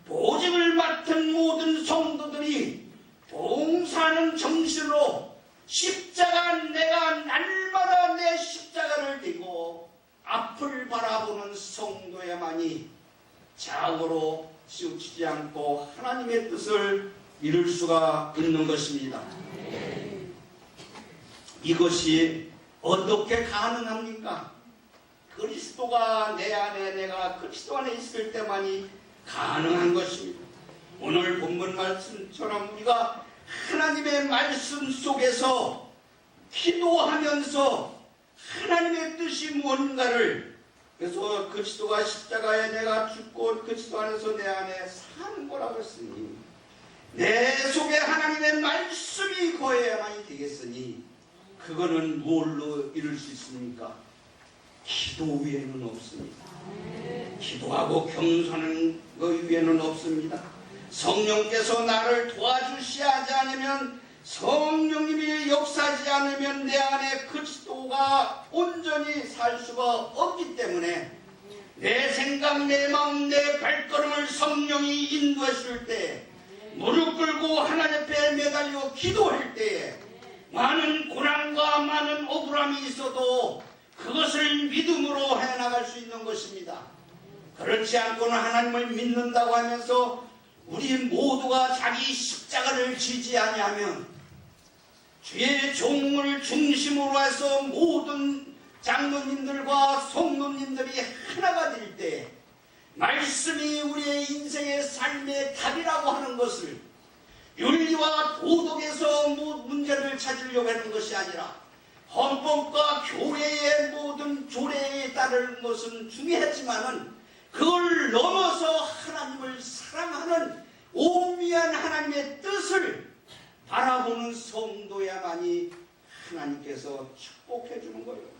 보직을 맡은 모든 성도들이 봉사하는 정신으로 십자가, 내가 날마다 내 십자가를 들고 앞을 바라보는 성도야만이 좌우로 치우치지 않고 하나님의 뜻을 이룰 수가 있는 것입니다. 이것이 어떻게 가능합니까? 그리스도가 내 안에, 내가 그리스도 안에 있을 때만이 가능한 것입니다. 오늘 본문 말씀처럼 우리가 하나님의 말씀 속에서 기도하면서 하나님의 뜻이 뭔가를, 그래서 그리스도가 십자가에 내가 죽고 그리스도 안에서 내 안에 사는 거라고 했으니, 내 속에 하나님의 말씀이 거해야만이 되겠으니, 그거는 뭘로 이룰 수 있습니까? 기도 위에는 없습니다. 기도하고 겸손한 것 위에는 없습니다. 성령께서 나를 도와주셔야 하지 않으면, 성령님이 역사하지 않으면 내 안에 그리스도가 온전히 살 수가 없기 때문에, 내 생각, 내 마음, 내 발걸음을 성령이 인도했을 때, 무릎 꿇고 하나님 앞에 매달려 기도할 때에 많은 고난과 많은 억울함이 있어도 그것을 믿음으로 해나갈 수 있는 것입니다. 그렇지 않고는 하나님을 믿는다고 하면서 우리 모두가 자기 십자가를 지지 아니하면, 주의 종을 중심으로 해서 모든 장로님들과 성도님들이 하나가 될 때, 말씀이 우리의 인생의 삶의 답이라고 하는 것을, 윤리와 도덕에서 문제를 찾으려고 하는 것이 아니라 헌법과 교회의 모든 조례에 따르는 것은 중요하지만은, 그걸 넘어서 하나님을 사랑하는 오묘한 하나님의 뜻을 바라보는 성도야만이 하나님께서 축복해 주는 거예요.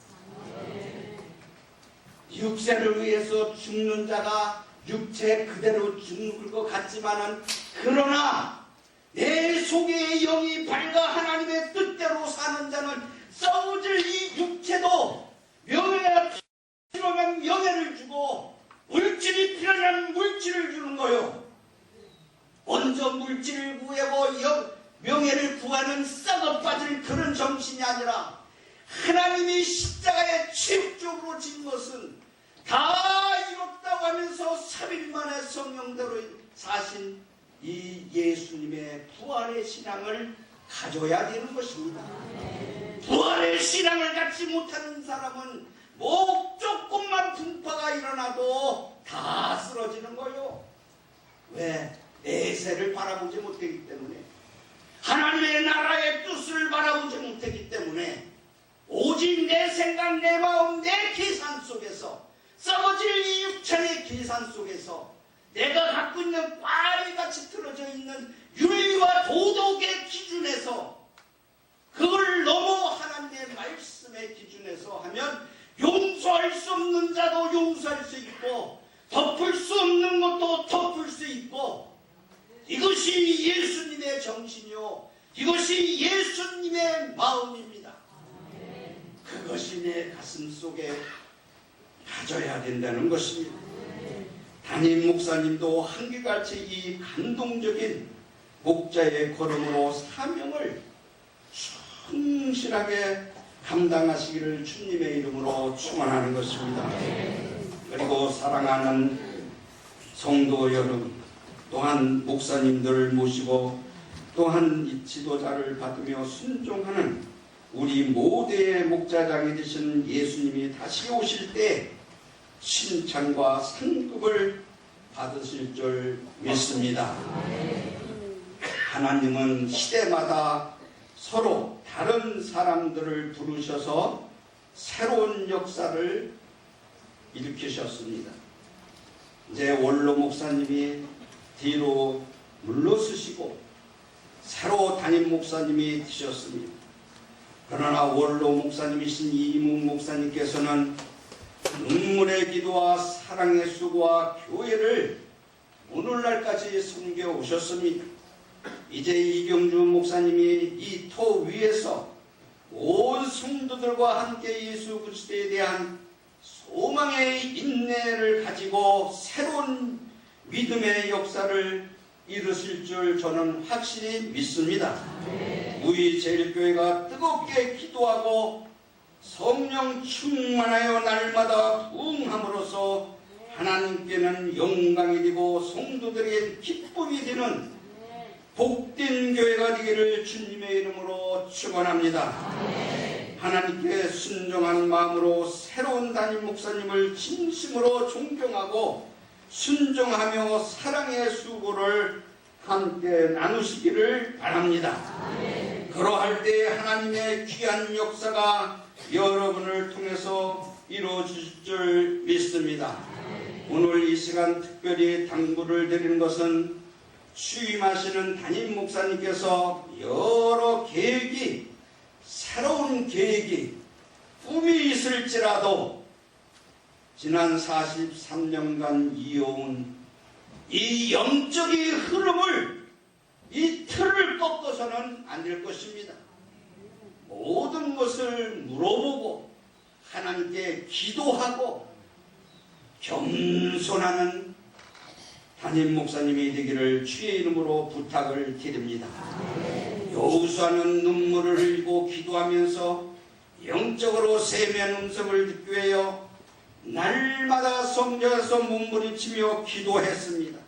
육체를 위해서 죽는 자가 육체 그대로 죽을 것 같지만은, 그러나 내 속에 영이 밝아 하나님의 뜻대로 사는 자는 썩어질 이 육체도 명예가 필요하면 명예를 주고, 물질이 필요하면 물질을 주는 거요. 먼저 물질을 구하고 명예를 구하는 썩어 빠질 그런 정신이 아니라, 하나님이 십자가에 체육적으로 진 것은 다 이뤘다고 하면서 3일 만에 성령대로 사신 이 예수님의 부활의 신앙을 가져야 되는 것입니다. 부활의 신앙을 갖지 못하는 사람은 조금만 분파가 일어나도 다 쓰러지는 거요. 왜? 내세를 바라보지 못하기 때문에, 하나님의 나라의 뜻을 바라보지 못하기 때문에, 오직 내 생각, 내 마음, 내 계산 속에서, 썩어질 이 육체의 계산 속에서 내가 갖고 있는 꽈리같이 틀어져 있는 윤리와 도덕의 기준에서, 그걸 넘어 하나님의 말씀의 기준에서 하면 용서할 수 없는 자도 용서할 수 있고, 덮을 수 없는 것도 덮을 수 있고, 이것이 예수님의 정신이요, 이것이 예수님의 마음입니다. 그것이 내 가슴 속에 가져야 된다는 것입니다. 담임 목사님도 한결같이 이 감동적인 목자의 걸음으로 사명을 충실하게 감당하시기를 주님의 이름으로 축원하는 것입니다. 그리고 사랑하는 성도 여러분, 또한 목사님들을 모시고 또한 이 지도자를 받으며 순종하는 우리 모두의 목자장이 되신 예수님이 다시 오실 때 칭찬과 상급을 받으실 줄 믿습니다. 하나님은 시대마다 서로 다른 사람들을 부르셔서 새로운 역사를 일으키셨습니다. 이제 원로 목사님이 뒤로 물러서시고 새로 담임 목사님이 되셨습니다. 그러나 원로 목사님이신 이문 목사님께서는 눈물의 기도와 사랑의 수고와 교회를 오늘날까지 섬겨 오셨습니다. 이제 이경주 목사님이 이 토 위에서 온 성도들과 함께 예수 그리스도에 대한 소망의 인내를 가지고 새로운 믿음의 역사를 이루실 줄 저는 확실히 믿습니다. 우리 제일교회가 뜨겁게 기도하고 성령 충만하여 날마다 부응함으로써 하나님께는 영광이 되고 성도들에게 기쁨이 되는 복된 교회가 되기를 주님의 이름으로 축원합니다. 하나님께 순종한 마음으로 새로운 담임 목사님을 진심으로 존경하고 순종하며 사랑의 수고를 함께 나누시기를 바랍니다. 그러할 때 하나님의 귀한 역사가 여러분을 통해서 이루어질 줄 믿습니다. 오늘 이 시간 특별히 당부를 드리는 것은 취임하시는 담임 목사님께서 여러 계획이, 새로운 계획이, 꿈이 있을지라도 지난 43년간 이어온 이 영적인 흐름을, 이 틀을 꺾어서는 안 될 것입니다. 모든 것을 물어보고 하나님께 기도하고 겸손하는 담임 목사님이 되기를 주의 이름으로 부탁을 드립니다. 여호수아는 눈물을 흘리고 기도하면서 영적으로 세미한 음성을 듣기 위하여 날마다 성전에서 몸부림치며 기도했습니다.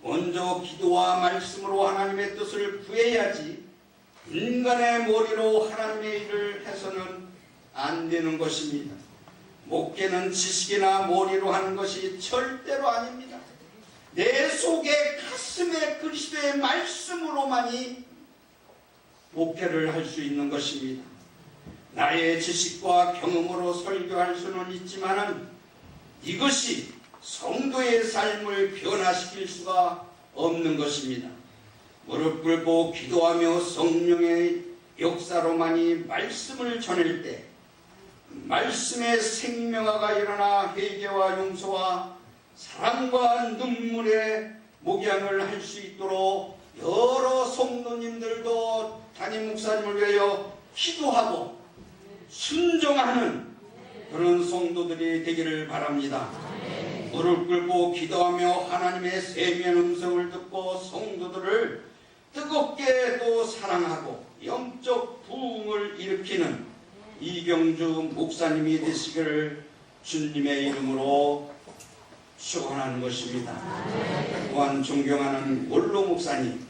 먼저 기도와 말씀으로 하나님의 뜻을 구해야지 인간의 머리로 하나님의 일을 해서는 안 되는 것입니다. 목회는 지식이나 머리로 하는 것이 절대로 아닙니다. 내 속에 가슴에 그리스도의 말씀으로만이 목회를 할 수 있는 것입니다. 나의 지식과 경험으로 설교할 수는 있지만은 이것이 성도의 삶을 변화시킬 수가 없는 것입니다. 무릎 꿇고 기도하며 성령의 역사로만이 말씀을 전할 때 말씀의 생명화가 일어나 회개와 용서와 사랑과 눈물의 목양을 할 수 있도록 여러 성도님들도 담임 목사님을 위하여 기도하고 순종하는 그런 성도들이 되기를 바랍니다. 무릎 꿇고 기도하며 하나님의 세미한 음성을 듣고 성도들을 뜨겁게 또 사랑하고 영적 부흥을 일으키는 이경주 목사님이 되시기를 주님의 이름으로 축원하는 것입니다. 또한 존경하는 원로 목사님,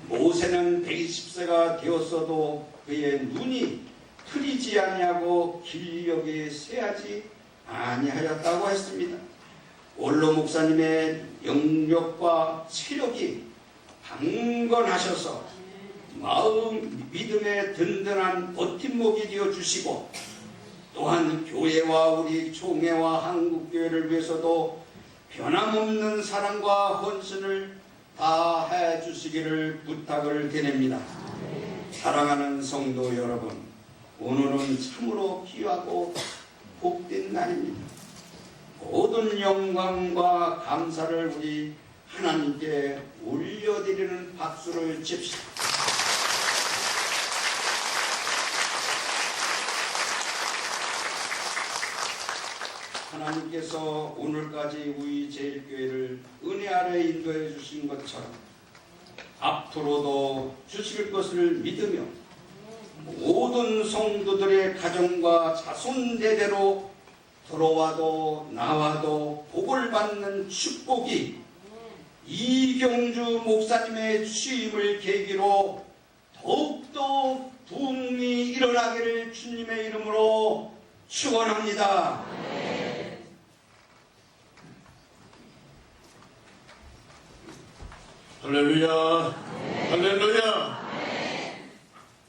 모세는 120세가 되었어도 그의 눈이 트리지 아니하고 길력이 쇠하지 아니하였다고 했습니다. 원로 목사님의 영력과 체력이 강건하셔서 마음 믿음의 든든한 버팀목이 되어 주시고, 또한 교회와 우리 총회와 한국교회를 위해서도 변함없는 사랑과 헌신을 다해 주시기를 부탁을 드립니다. 사랑하는 성도 여러분, 오늘은 참으로 귀하고 복된 날입니다. 모든 영광과 감사를 우리 하나님께 올려드리는 박수를 칩시다. 하나님께서 오늘까지 우리 제일교회를 은혜 아래 인도해 주신 것처럼 앞으로도 주실 것을 믿으며 모든 성도들의 가정과 자손 대대로 들어와도 나와도 복을 받는 축복이 이경주 목사님의 취임을 계기로 더욱더 부흥이 일어나기를 주님의 이름으로 축원합니다. 할렐루야, 할렐루야.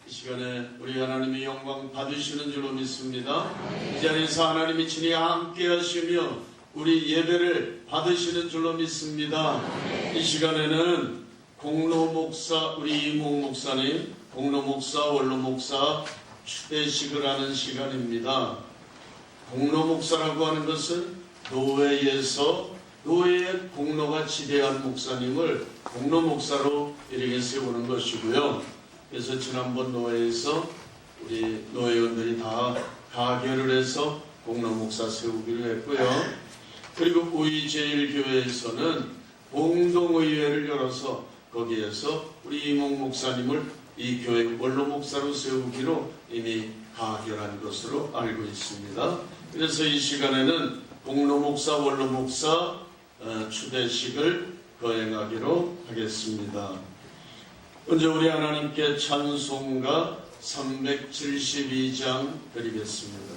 이 시간에 우리 하나님의 영광 받으시는 줄로 믿습니다. 이 자리에서 하나님이 친히 함께 하시며 우리 예배를 받으시는 줄로 믿습니다. 이 시간에는 공로 목사, 우리 이몽 목사님, 공로 목사, 원로 목사 추대식을 하는 시간입니다. 공로 목사라고 하는 것은 노회에서 노예의 공로가 지대한 목사님을 공로 목사로 이렇게 세우는 것이고요. 그래서 지난번 노회에서 우리 노회원들이 다 가결을 해서 공로 목사 세우기로 했고요. 그리고 우리 제일교회에서는 공동의회를 열어서 거기에서 우리 이몽 목사님을 이 교회 원로 목사로 세우기로 이미 가결한 것으로 알고 있습니다. 그래서 이 시간에는 공로 목사, 원로 목사 추대식을 거행하기로 하겠습니다. 먼저 우리 하나님께 찬송가 372장 드리겠습니다.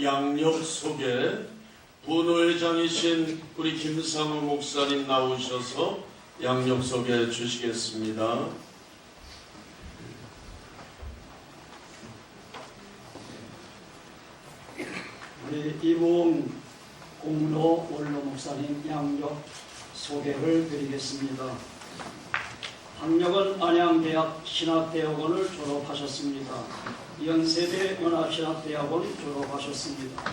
양력 속에 부노회장이신 우리 김상우 목사님 나오셔서 양력 속에 주시겠습니다. 우리 이몽 공로 원로 목사님 양력 소개를 드리겠습니다. 학력은 안양대학 신학대학원을 졸업하셨습니다. 연세대 연합신학대학원 졸업하셨습니다.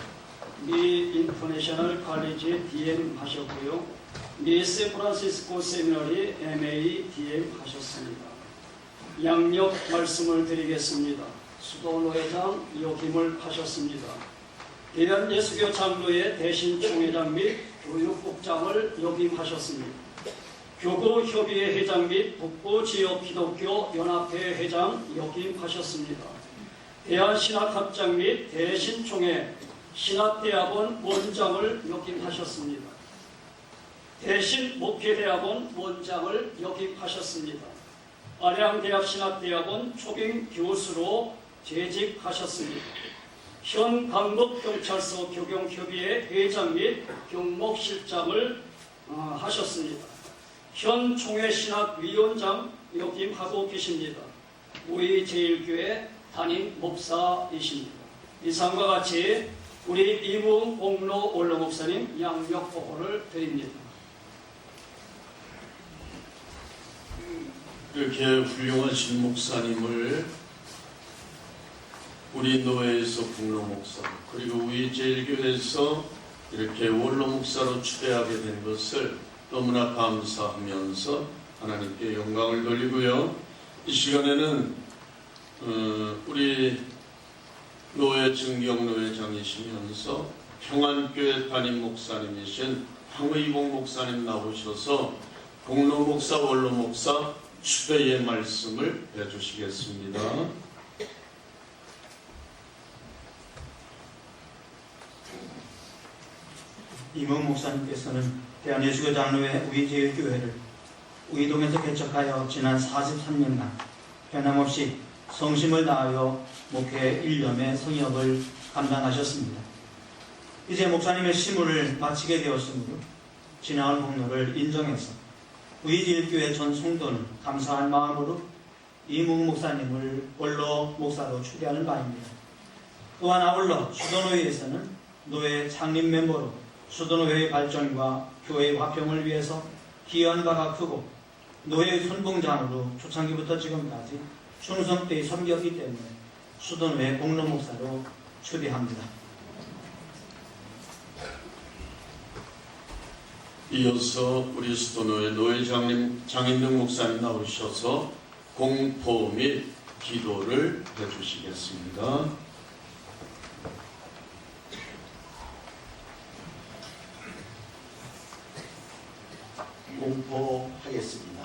미 인터내셔널 칼리지 DM 하셨고요. 미 샌프란시스코 세미너리 MA DM 하셨습니다. 양력 말씀을 드리겠습니다. 수도노회장 역임을 하셨습니다. 대한예수교 장로회 대신 총회장 및 교육국장을 역임하셨습니다. 교구협의회 회장 및 북부지역 기독교 연합회 회장 역임하셨습니다. 대한신학합장 및 대신총회 신학대학원 원장을 역임하셨습니다. 대신목회대학원 원장을 역임하셨습니다. 안양대학신학대학원 초빙 교수로 재직하셨습니다. 현 강북경찰서 교경협의회 회장 및 경목실장을 하셨습니다. 현 총회신학위원장 역임하고 계십니다. 우리 제일교회 담임 목사이십니다. 이상과 같이 우리 이무흥 공로 원로 목사님 양력 보고를 드립니다. 이렇게 훌륭하신 목사님을 우리 노회에서 공로 목사 그리고 우리 제일교회에서 이렇게 원로 목사로 추대하게 된 것을 너무나 감사하면서 하나님께 영광을 돌리고요. 이 시간에는 우리 노회 증경노회장이시면서 평안교회 담임 목사님이신 황의봉 목사님 나오셔서 공로 목사, 원로 목사 추대의 말씀을 해주시겠습니다. 이무흥 목사님께서는 대한예수교 장로회 우이제일교회를 우이동에서 개척하여 지난 43년간 변함없이 성심을 다하여 목회 일념의 성역을 감당하셨습니다. 이제 목사님의 시무를 마치게 되었으므로 지나온 공로를 인정해서 우이제일교회 전 성도는 감사한 마음으로 이무흥 목사님을 원로 목사로 추대하는 바입니다. 또한 아울러 수도노회에서는 노회 창립 멤버로 수도노회의 발전과 교회의 화평을 위해서 기여한 바가 크고 노회의 선봉장으로 초창기부터 지금까지 충성되이 섬겼기 때문에 수도노회 공로 목사로 추대합니다. 이어서 우리 수도노회 노회장님 장인등 목사님 나오셔서 공포 및 기도를 해주시겠습니다. 공포하겠습니다.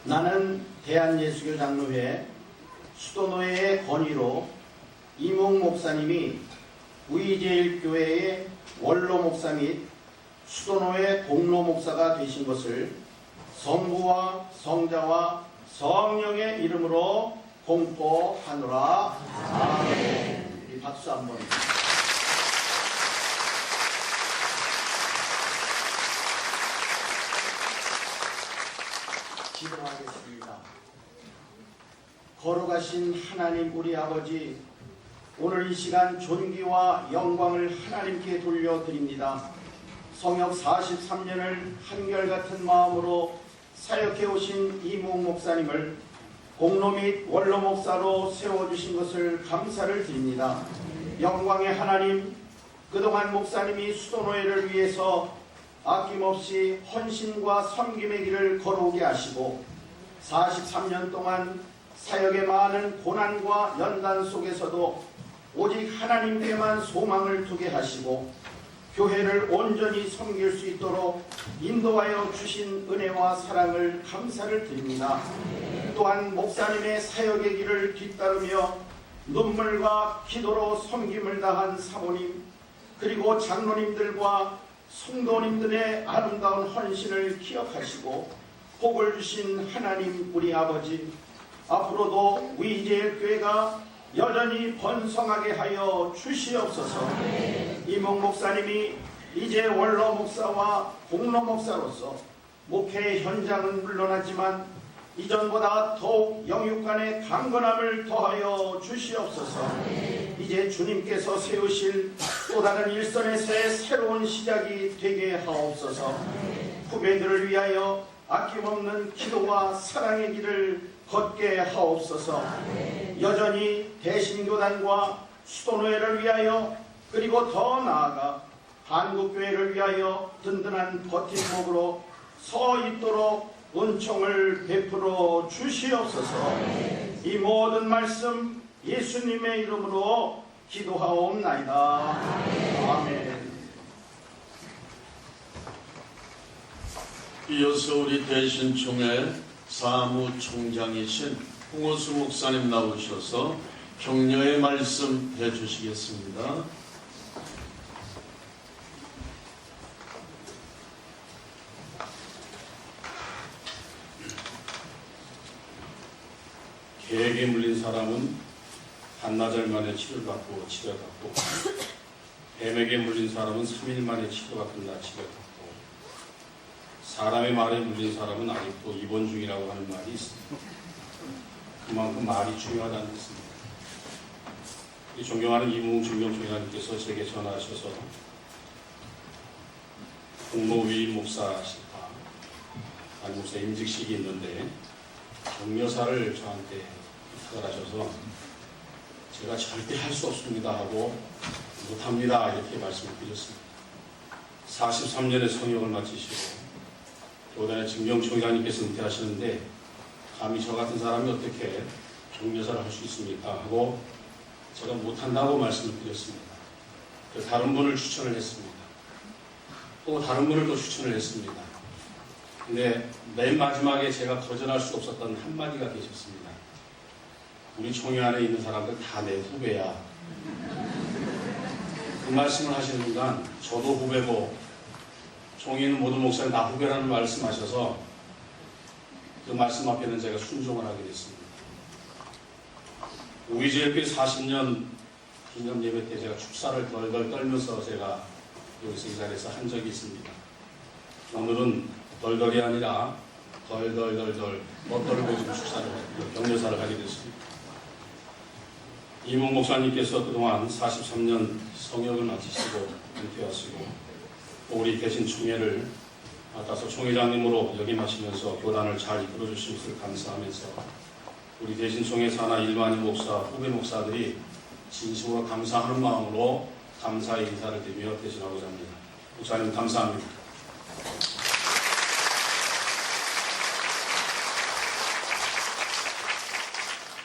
나는 대한예수교 장로회 수도노회의 건의로 이무흥 목사님이 우이제일교회의 원로 목사 및 수도노회 공로 목사가 되신 것을 성부와 성자와 성령의 이름으로 공포하노라. 아멘. 우리 박수 한번. 기도하겠습니다. 거룩하신 하나님 우리 아버지, 오늘 이 시간 존귀와 영광을 하나님께 돌려드립니다. 성역 43년을 한결같은 마음으로 사역해 오신 이무흥 목사님을 공로 및 원로 목사로 세워주신 것을 감사를 드립니다. 영광의 하나님, 그동안 목사님이 수도노회를 위해서 아낌없이 헌신과 섬김의 길을 걸어오게 하시고 43년 동안 사역의 많은 고난과 연단 속에서도 오직 하나님께만 소망을 두게 하시고 교회를 온전히 섬길 수 있도록 인도하여 주신 은혜와 사랑을 감사를 드립니다. 또한 목사님의 사역의 길을 뒤따르며 눈물과 기도로 섬김을 다한 사모님, 그리고 장로님들과 성도님들의 아름다운 헌신을 기억하시고 복을 주신 하나님 우리 아버지, 앞으로도 우이제일교회가 여전히 번성하게 하여 주시옵소서. 이무흥 목사님이 이제 원로 목사와 공로 목사로서 목회 현장은 물론하지만 이전보다 더욱 영육간의 강건함을 더하여 주시옵소서. 이제 주님께서 세우실 또 다른 일선에서의 새로운 시작이 되게 하옵소서. 후배들을 위하여 아낌없는 기도와 사랑의 길을 걷게 하옵소서. 여전히 대신교단과 수도노회를 위하여, 그리고 더 나아가 한국교회를 위하여 든든한 버팀목으로 서 있도록 은총을 베풀어 주시옵소서. 이 모든 말씀 예수님의 이름으로 기도하옵나이다. 아멘. 이어서 우리 대신총회 사무총장이신 홍호수 목사님 나오셔서 격려의 말씀 해주시겠습니다. 계획에 물린 사람은 반나절 만에 치료받고 치료받고 뱀에게 물린 사람은 3일 만에 치료가 끝나 치료받고 사람의 말에 물린 사람은 아직도 입원 중이라고 하는 말이 있습니다. 그만큼 말이 중요하다는 뜻입니다. 이 존경하는 이무웅 중경총장님께서 제게 전화하셔서 공로위임 목사실까 아니 목사 임직식이 있는데 격려사를 저한테 부탁을 하셔서 제가 절대 할 수 없습니다 하고 못합니다 이렇게 말씀을 드렸습니다. 43년의 성역을 마치시고 교단의 증경총장님께서 은퇴하시는데 감히 저 같은 사람이 어떻게 격려사를 할 수 있습니까 하고 제가 못한다고 말씀을 드렸습니다. 다른 분을 추천을 했습니다. 또 다른 분을 또 추천을 했습니다. 근데 맨 마지막에 제가 거절할 수 없었던 한마디가 계셨습니다. 우리 총회 안에 있는 사람들 다 내 후배야. 그 말씀을 하시는 순간 저도 후배고 총회 있는 모든 목사님 다 후배라는 말씀하셔서 그 말씀 앞에는 제가 순종을 하게 됐습니다. 우리제일교회 40년 기념 예배 때 제가 축사를 덜덜 떨면서 제가 여기서 이 자리에서 한 적이 있습니다. 오늘은 덜덜이 아니라 덜덜덜덜 멋덜을 보이는 축사를 격려사를 하게 됐습니다. 이문 목사님께서 그동안 43년 성역을 마치시고 은퇴하시고 또 우리 대신 총회를 맡아서 총회장님으로 역임하시면서 교단을 잘 이끌어 주신 것을 감사하면서 우리 대신 총회 산하 일반인 목사, 후배 목사들이 진심으로 감사하는 마음으로 감사의 인사를 드리며 대신하고자 합니다. 목사님 감사합니다.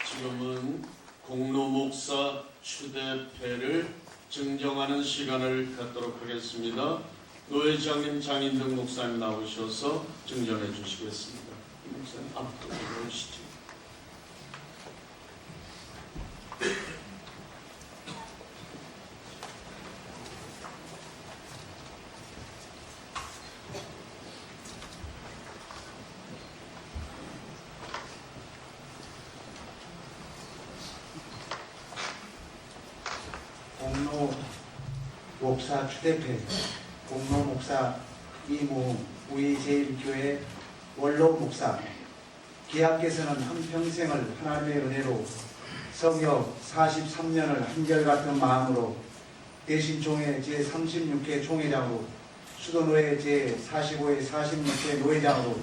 지금은 공로 목사 추대패를 증정하는 시간을 갖도록 하겠습니다. 노회장님, 장인등 목사님 나오셔서 증정해 주시겠습니다. 목사님 앞으로 오시죠. 공로 목사 추대패, 공로 목사 이무웅, 우리제일교회 원로 목사, 기하께서는 한평생을 하나님의 은혜로 성역 43년을 한결같은 마음으로 대신총회 제36회 총회장으로 수도노회 제45회 46회 노회장으로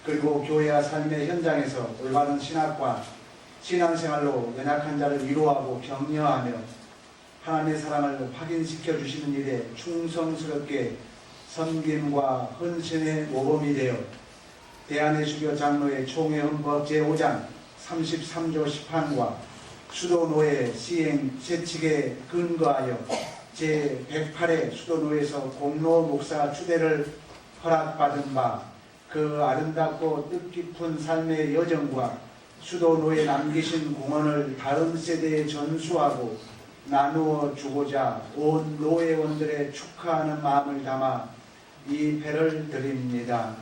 그리고 교회와 삶의 현장에서 올바른 신학과 신앙생활로 연약한 자를 위로하고 격려하며 하나님의 사랑을 확인시켜 주시는 일에 충성스럽게 섬김과 헌신의 모범이 되어 대한예수교 장로회 총회 헌법 제5장 33조 10항과 수도노회 시행 세칙에 근거하여 제108회 수도노회에서 공로 목사 추대를 허락받은 바 그 아름답고 뜻깊은 삶의 여정과 수도노회에 남기신 공헌을 다음 세대에 전수하고 나누어 주고자 온 노회원들의 축하하는 마음을 담아 이 패를 드립니다.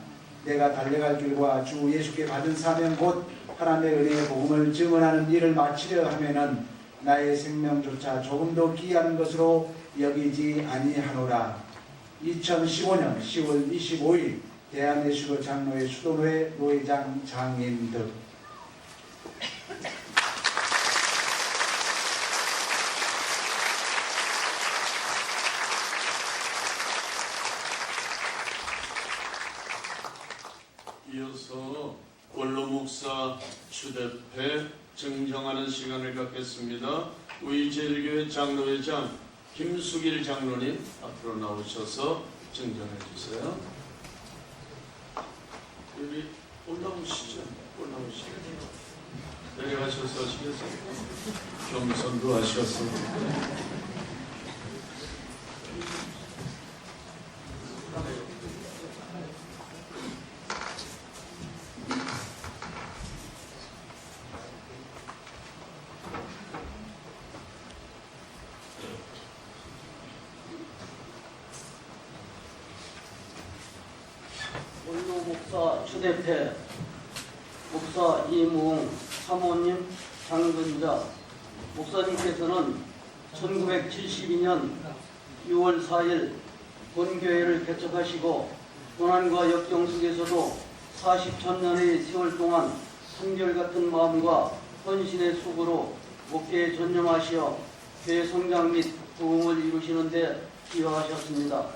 내가 달려갈 길과 주 예수께 받은 사명 곧 하나님의 은혜의 복음을 증언하는 일을 마치려 하면은 나의 생명조차 조금 더 귀한 것으로 여기지 아니하노라. 2015년 10월 25일 대한예수교 장로회 수도노회 노회장 장인등. 이어서 원로 목사 추대패 증정하는 시간을 갖겠습니다. 우리제일교회 장로회장 김수길 장로님 앞으로 나오셔서 증정해 주세요. 여기 올라오시죠. 내려가셔서 하시겠어요? 경선도 하셔서. 원로 목사 추대패, 목사 이무웅, 사모님 장근자, 목사님께서는 1972년 6월 4일 본교회를 개척하시고 고난과 역경 속에서도 40천년의 세월 동안 한결같은 마음과 헌신의 속으로 목회에 전념하시어 교회 성장 및 부흥을 이루시는 데 기여하셨습니다.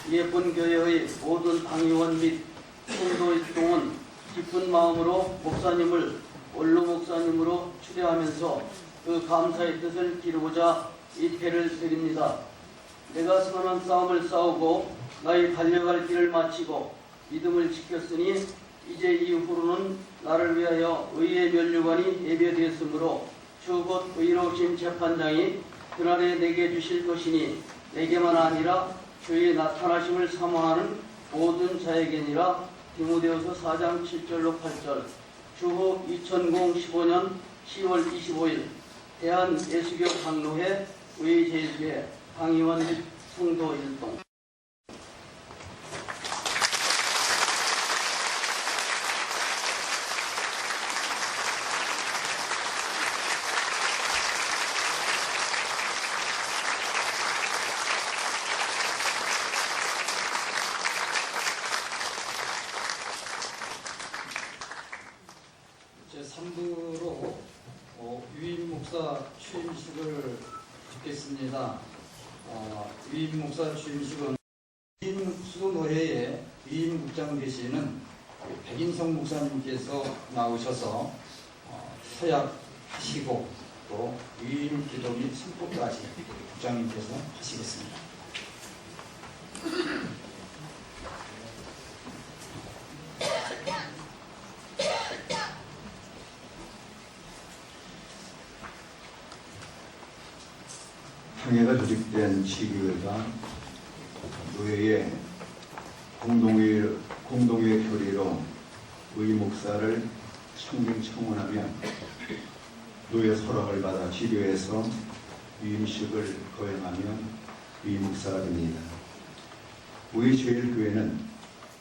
이에 본교회의 모든 당의원 및 성도 일동은 기쁜 마음으로 목사님을 원로 목사님으로 추대하면서 그 감사의 뜻을 기르고자 이 패를 드립니다. 내가 선한 싸움을 싸우고 나의 달려갈 길을 마치고 믿음을 지켰으니 이제 이후로는 나를 위하여 의의 면류관이 예배되었으므로 주 곧 의로우신 재판장이 그날에 내게 주실 것이니 내게만 아니라 주의 나타나심을 사모하는 모든 자에게니라. 디모데후서 4장 7절로 8절. 주후 2015년 10월 25일 대한예수교 강로회 의제일교회 강의원 및 성도 일동. 제3부로 유임 목사 취임식을 듣겠습니다. 유임 목사 취임식은 유임 수도노회의 유임국장 되시는 백인성 목사님께서 나오셔서 서약하시고 또 유임 기도 및 선포까지 국장님께서 하시겠습니다. 항해가 조직된 지교회가 노회의 공동회 결의로 의목사를 청빙청원하며 노회 서락을 받아 지교회에서 위임식을 거행하며 위목사가 됩니다. 의제일교회는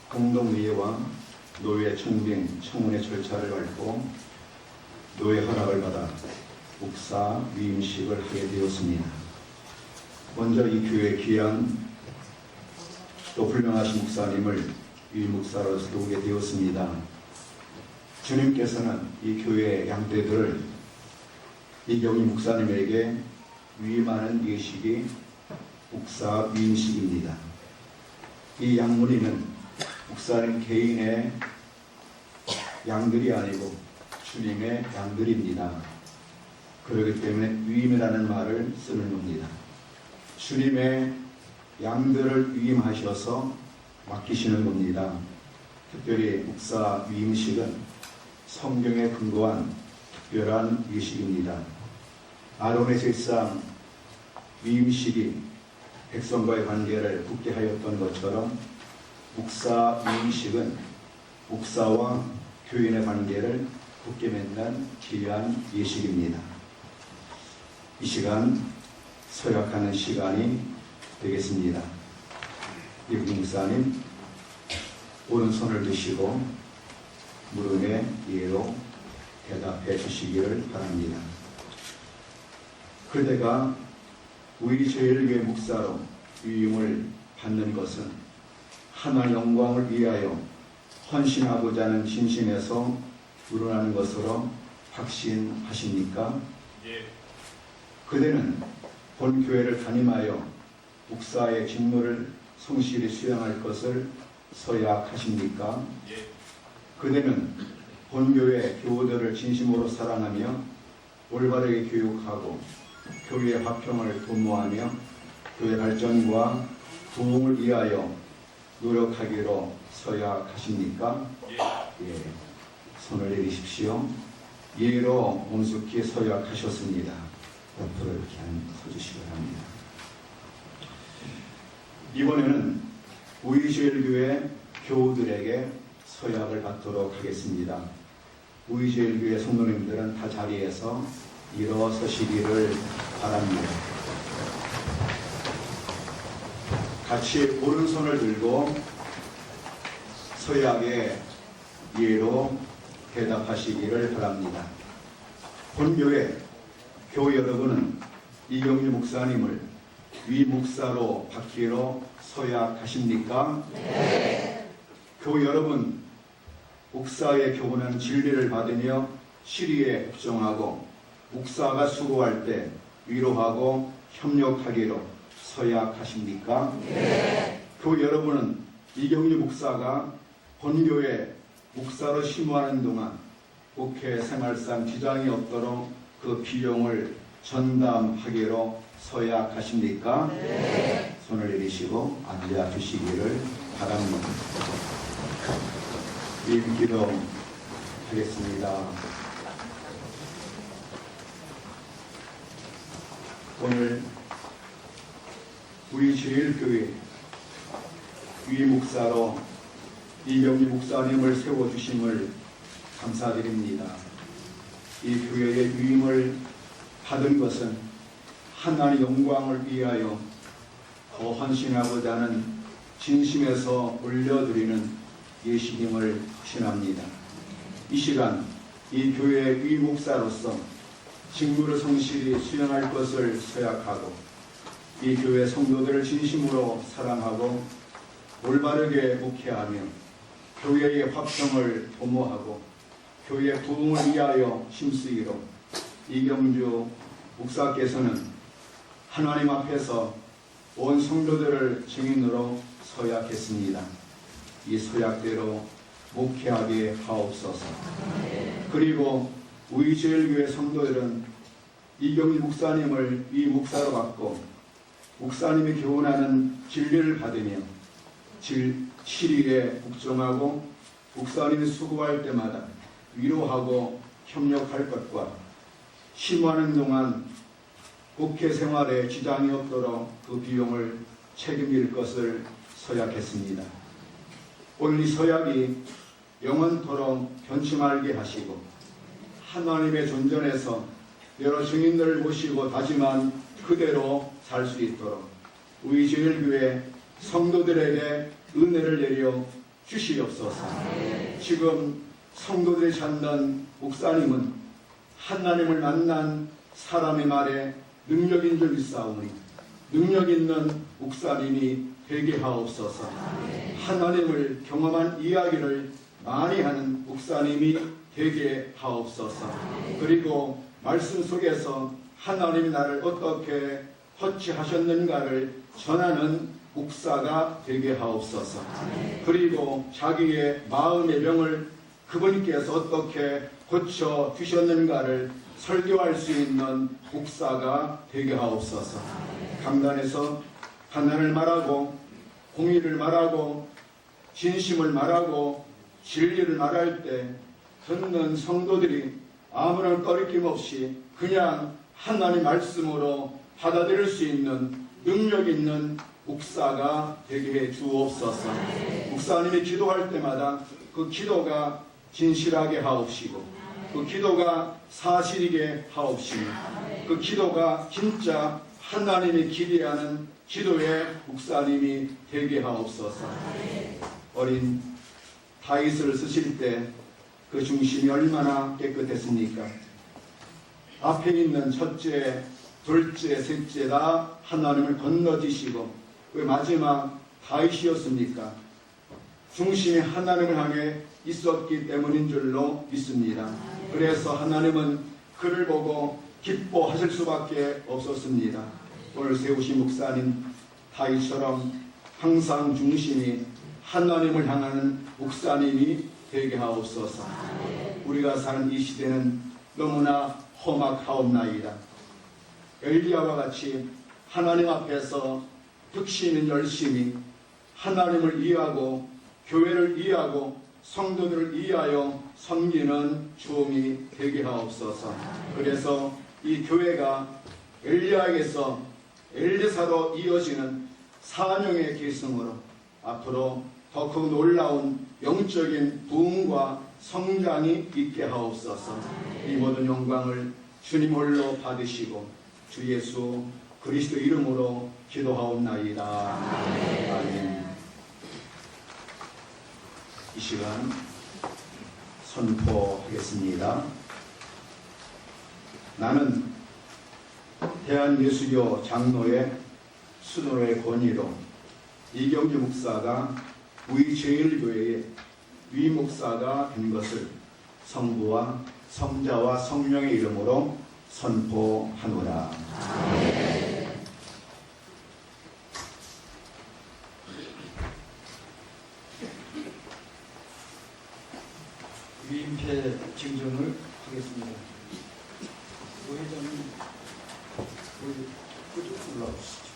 공동의회와 노회 청빙 청원의 절차를 밟고 노회 허락을 받아 목사 위임식을 하게 되었습니다. 먼저 이 교회에 귀한 또 훌륭하신 목사님을 위임목사로 세우게 되었습니다. 주님께서는 이 교회의 양떼들을 이경희 목사님에게 위임하는 예식이 목사 위임식입니다. 이 양무리는 목사님 개인의 양들이 아니고 주님의 양들입니다. 그렇기 때문에 위임이라는 말을 쓰는 겁니다. 주님의 양들을 위임하셔서 맡기시는 겁니다. 특별히 목사 위임식은 성경에 근거한 특별한 예식입니다. 아론의 제사상 위임식이 백성과의 관계를 굳게 하였던 것처럼 목사 위임식은 목사와 교인의 관계를 굳게 맺는 귀한 예식입니다. 이 시간 서약하는 시간이 되겠습니다. 이분 목사님 오른손을 드시고 물음에 예로 대답해 주시기를 바랍니다. 그대가 우리 제일교회 목사로 위임을 받는 것은 하나님 영광을 위하여 헌신하고자 하는 진심에서 우러나는 것으로 확신하십니까? 예. 그대는 본교회를 담임하여 목사의 직무를 성실히 수행할 것을 서약하십니까? 예. 그대는 본교회 교우들을 진심으로 사랑하며 올바르게 교육하고 교회의 화평을 도모하며 교회 발전과 부흥을 위하여 노력하기로 서약하십니까? 예. 손을 내리십시오. 예로 엄숙히 서약하셨습니다. 옆으로 이렇게 서주시기 바랍니다. 이번에는 우이주일교회 교우들에게 서약을 받도록 하겠습니다. 우이주일교회 성도님들은 다 자리에서 일어서시기를 바랍니다. 같이 오른손을 들고 서약에 예로 대답하시기를 바랍니다. 본교회 교우 여러분은 이경주 목사님을 위 목사로 받기로 서약하십니까? 네. 교우 여러분, 목사의 교훈은 진리를 받으며 시리에 복종하고 목사가 수고할 때 위로하고 협력하기로 서약하십니까? 네. 교우 여러분은 이경주 목사가 본교회 목사로 심호하는 동안 목회 생활상 지장이 없도록 그 비용을 전담하기로 서약하십니까? 네. 손을 내리시고 앉아 주시기를 바랍니다. 일기도 하겠습니다. 오늘 우리 제일교회 위 목사로 이경주 목사님을 세워주심을 감사드립니다. 이 교회의 위임을 받은 것은 하나님의 영광을 위하여 더 헌신하고자 하는 진심에서 올려드리는 예식임을 신합니다. 이 시간 이 교회의 위 목사로서 직무를 성실히 수행할 것을 서약하고 이 교회 성도들을 진심으로 사랑하고 올바르게 목회하며 교회의 화평을 도모하고 교회 부흥을 위하여 힘쓰기로 이경주 목사께서는 하나님 앞에서 온 성도들을 증인으로 서약했습니다. 이 서약대로 목회하게 하옵소서. 그리고 우리 제일교회 성도들은 이경주 목사님을 이 목사로 받고 목사님이 교훈하는 진리를 받으며 시리에 복종하고 목사님이 수고할 때마다 위로하고 협력할 것과 심호하는 동안 목회 생활에 지장이 없도록 그 비용을 책임질 것을 서약했습니다. 오늘 이 서약이 영원토록 변치 말게 하시고 하나님의 존전에서 여러 증인들을 모시고 다짐한 그대로 살 수 있도록 우리 제일교회 성도들에게 은혜를 내려 주시옵소서. 지금 성도들이 찾는 목사님은 하나님을 만난 사람의 말에 능력인 줄 믿사오니 능력 있는 목사님이 되게 하옵소서. 하나님을 경험한 이야기를 많이 하는 목사님이 되게 하옵소서. 그리고 말씀 속에서 하나님이 나를 어떻게 터치하셨는가를 전하는 목사가 되게 하옵소서. 그리고 자기의 마음의 병을 그분께서 어떻게 고쳐 주셨는가를 설교할 수 있는 목사가 되게 하옵소서. 강단에서 가난을 말하고 공의를 말하고 진심을 말하고 진리를 말할 때 듣는 성도들이 아무런 꺼리낌 없이 그냥 하나님 말씀으로 받아들일 수 있는 능력 있는 목사가 되게 해 주옵소서. 목사님이 기도할 때마다 그 기도가 진실하게 하옵시고 그 기도가 사실이게 하옵시고 그 기도가 진짜 하나님이 기대하는 기도의 목사님이 되게 하옵소서. 어린 다윗을 쓰실 때 그 중심이 얼마나 깨끗했습니까? 앞에 있는 첫째, 둘째, 셋째 다 하나님을 건너뛰시고 그 마지막 다윗이었습니까? 중심이 하나님을 향해 있었기 때문인 줄로 믿습니다. 그래서 하나님은 그를 보고 기뻐하실 수밖에 없었습니다. 오늘 세우신 목사님 다윗처럼 항상 중심이 하나님을 향하는 목사님이 되게 하옵소서. 우리가 사는 이 시대는 너무나 험악하옵나이다. 엘리야와 같이 하나님 앞에서 득시 있는 열심히 하나님을 이해하고 교회를 이해하고 성도들을 이해하여 섬기는 종이 되게 하옵소서. 그래서 이 교회가 엘리야에게서 엘리사로 이어지는 사명의 계승으로 앞으로 더 그 놀라운 영적인 부흥과 성장이 있게 하옵소서. 이 모든 영광을 주님 홀로 받으시고 주 예수 그리스도 이름으로 기도하옵나이다. 아멘. 이 시간 선포하겠습니다. 나는 대한예수교 장로의 수도로의 권위로 이경주 목사가 우리 제1교회의 위목사가 된 것을 성부와 성자와 성령의 이름으로 선포하노라. 위임패 증정을 하겠습니다. 부회장님, 올라오시죠.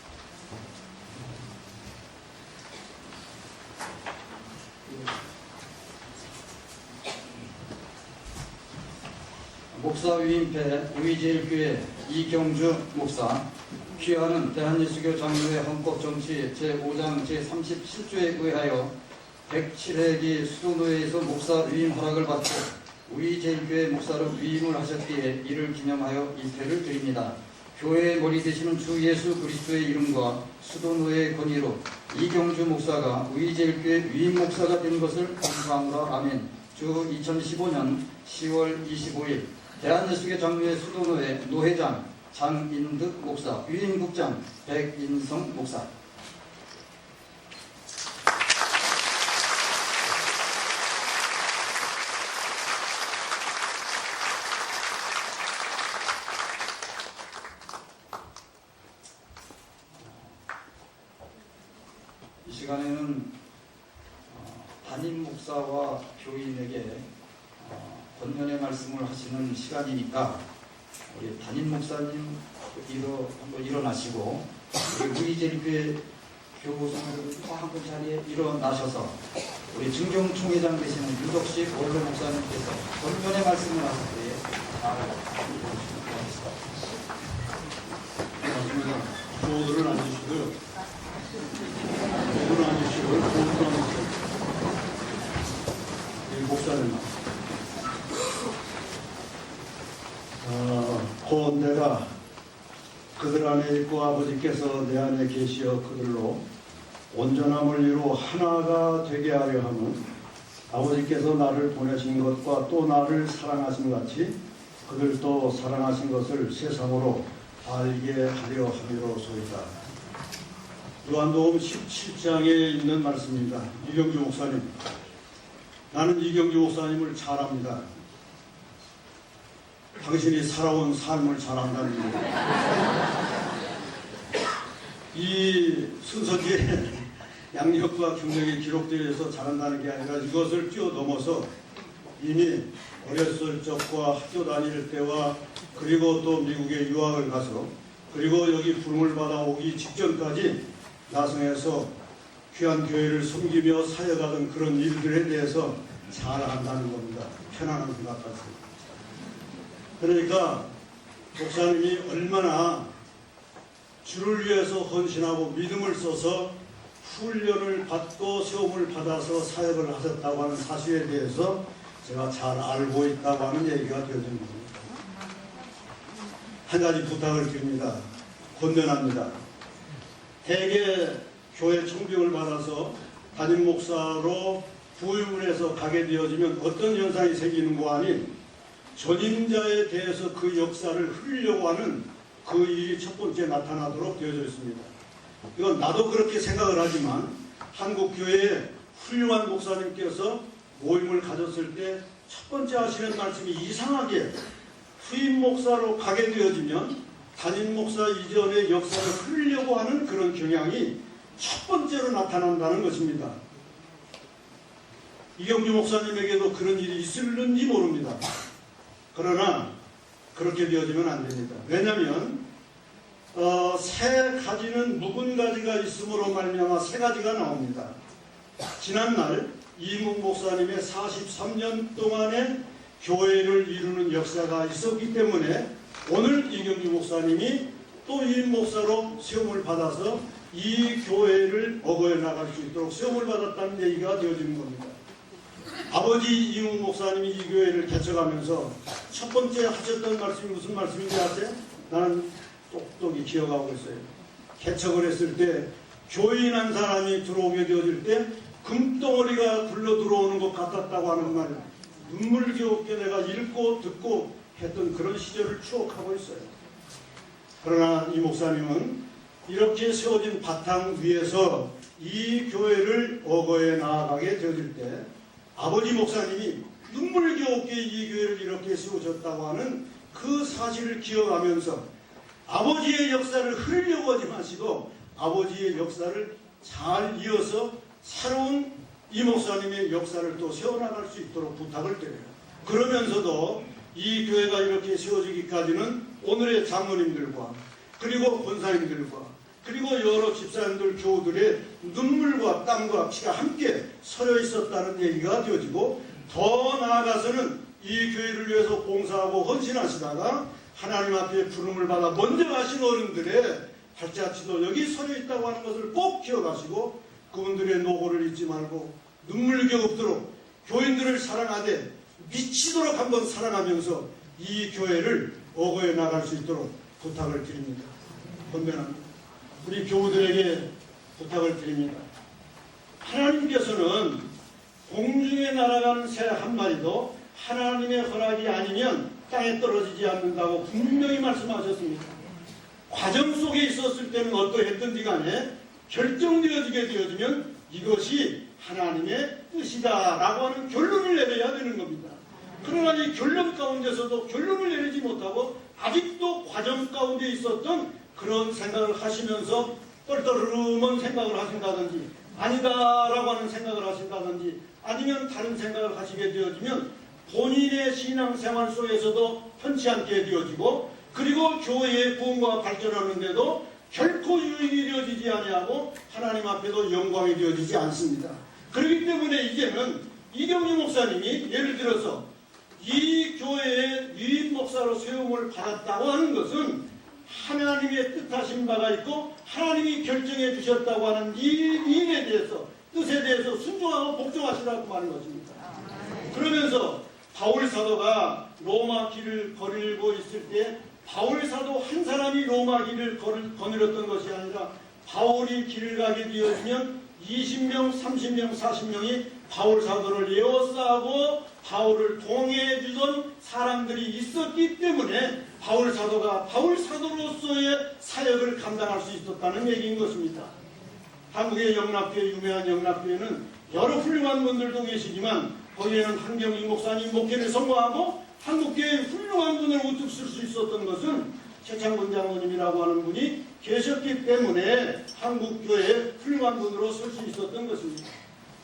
목사 위임패 우리제일교회 이경주 목사, 귀하는 대한예수교 장로회 헌법정치 제5장 제37조에 의하여 107회기 수도노회에서 목사 위임 허락을 받고 우리제일교회 목사로 위임을 하셨기에 이를 기념하여 이 패를 드립니다. 교회의 머리 되시는 주 예수 그리스도의 이름과 수도노회의 권위로 이경주 목사가 우리제일교회 위임 목사가 된 것을 감사하노라. 아멘. 주 2015년 10월 25일 대한예수교 장로회 수도노회 노회장 장인득 목사, 위임국장 백인성 목사. 이 시간에는 담임 목사와 교인에게 권면의 말씀을 하시는 시간이니까 우리 담임 목사님 한번 일어나시고 우리 제일교회 교우성들은 한번 자리에 일어나셔서 우리 증경총회장 되시는 유덕식 원로 목사님께서 권면의 말씀을 하실 때에 맞습니다. 교우들은 앉으시고요. 교우들은 앉으시고요. 교우들은 앉으시고요. 목사님. 곧 내가 그들 안에 있고 아버지께서 내 안에 계시어 그들로 온전함을 이루어 하나가 되게 하려 함은 아버지께서 나를 보내신 것과 또 나를 사랑하신 같이 그들도 사랑하신 것을 세상으로 알게 하려 함이로소이다. 요한복음 17장에 있는 말씀입니다. 이경주 목사님, 나는 이경주 목사님을 잘 압니다. 당신이 살아온 삶을 잘 안다는 거예요. 이 순서지에 양력과 경력이 기록되어 있어 잘한다는 게 아니라 이것을 뛰어넘어서 이미 어렸을 적과 학교 다닐 때와 그리고 또 미국에 유학을 가서 그리고 여기 부름을 받아 오기 직전까지 나성에서 귀한 교회를 섬기며 사역하던 그런 일들에 대해서 잘 안다는 겁니다. 편안한 것 같아서. 그러니까 목사님이 얼마나 주를 위해서 헌신하고 믿음을 써서 훈련을 받고 시험을 받아서 사역을 하셨다고 하는 사실에 대해서 제가 잘 알고 있다고 하는 얘기가 되어진 겁니다. 한 가지 부탁을 드립니다. 권면합니다. 대개 교회 청빙을 받아서 담임 목사로 부임을 해서 가게 되어지면 어떤 현상이 생기는 거 아니 전임자에 대해서 그 역사를 흐리려고 하는 그 일이 첫 번째 나타나도록 되어져 있습니다. 이건 나도 그렇게 생각을 하지만 한국교회의 훌륭한 목사님께서 모임을 가졌을 때 첫 번째 하시는 말씀이 이상하게 후임 목사로 가게 되어지면 담임 목사 이전의 역사를 흐리려고 하는 그런 경향이 첫 번째로 나타난다는 것입니다. 이경주 목사님에게도 그런 일이 있을는지 모릅니다. 그러나 그렇게 되어지면 안 됩니다. 왜냐하면 세 가지는 묵은 가지가 있음으로 말미암아 세 가지가 나옵니다. 지난날 이묵 목사님의 43년 동안의 교회를 이루는 역사가 있었기 때문에 오늘 이경주 목사님이 또 이 목사로 세움을 받아서 이 교회를 어거해 나갈 수 있도록 세움을 받았다는 얘기가 되어지는 겁니다. 아버지 이묵 목사님이 이 교회를 개척하면서 첫 번째 하셨던 말씀이 무슨 말씀인지 아세요? 나는 똑똑히 기억하고 있어요. 개척을 했을 때 교인 한 사람이 들어오게 되어질 때 금덩어리가 굴러 들어오는 것 같았다고 하는 말, 눈물겨우게 내가 읽고 듣고 했던 그런 시절을 추억하고 있어요. 그러나 이 목사님은 이렇게 세워진 바탕 위에서 이 교회를 어거해 나아가게 되어질 때 아버지 목사님이 눈물겨우게 이 교회를 이렇게 세우셨다고 하는 그 사실을 기억하면서 아버지의 역사를 흐리려고 하지 마시고 아버지의 역사를 잘 이어서 새로운 이 목사님의 역사를 또 세워나갈 수 있도록 부탁을 드려요. 그러면서도 이 교회가 이렇게 세워지기까지는 오늘의 장로님들과 그리고 권사님들과 그리고 여러 집사님들 교우들의 눈물과 땀과 피가 함께 서려 있었다는 얘기가 되어지고 더 나아가서는 이 교회를 위해서 봉사하고 헌신하시다가 하나님 앞에 부름을 받아 먼저 가신 어른들의 발자취도 여기 서려 있다고 하는 것을 꼭 기억하시고 그분들의 노고를 잊지 말고 눈물겨우도록 교인들을 사랑하되 미치도록 한번 사랑하면서 이 교회를 어거해 나갈 수 있도록 부탁을 드립니다. 권면합니다. 우리 교우들에게 부탁을 드립니다. 하나님께서는 공중에 날아가는 새 한 마리도 하나님의 허락이 아니면 땅에 떨어지지 않는다고 분명히 말씀하셨습니다. 과정 속에 있었을 때는 어떠했든지 간에 결정되어지게 되어지면 이것이 하나님의 뜻이다라고 하는 결론을 내려야 되는 겁니다. 그러나 이 결론 가운데서도 결론을 내리지 못하고 아직도 과정 가운데 있었던 그런 생각을 하시면서 떨떠름한 생각을 하신다든지 아니다라고 하는 생각을 하신다든지 아니면 다른 생각을 하시게 되어지면 본인의 신앙생활 속에서도 편치 않게 되어지고 그리고 교회의 부흥과 발전하는데도 결코 유익이 되어지지 아니하고 하나님 앞에도 영광이 되어지지 않습니다. 그렇기 때문에 이제는 이경주 목사님이 예를 들어서 이 교회의 유임 목사로 세움을 받았다고 하는 것은 하나님의 뜻하신 바가 있고 하나님이 결정해 주셨다고 하는 이 일에 대해서 뜻에 대해서 순종하고 복종하시라고 하는 것입니다. 그러면서 바울 사도가 로마 길을 거닐고 있을 때 바울 사도 한 사람이 로마 길을 거닐었던 것이 아니라 바울이 길을 가게 되어지면 20명, 30명, 40명이 바울 사도를 에워싸고 바울을 동해해 주던 사람들이 있었기 때문에 바울 사도가 바울 사도로서의 사역을 감당할 수 있었다는 얘기인 것입니다. 한국의 영락교회, 유명한 영락교회는 여러 훌륭한 분들도 계시지만 거기에는 한경희 목사님 목회를 선고하고 한국교회의 훌륭한 분을 우뚝 쓸 수 있었던 것은 최창근 장로님이라고 하는 분이 계셨기 때문에 한국교회의 훌륭한 분으로 설 수 있었던 것입니다.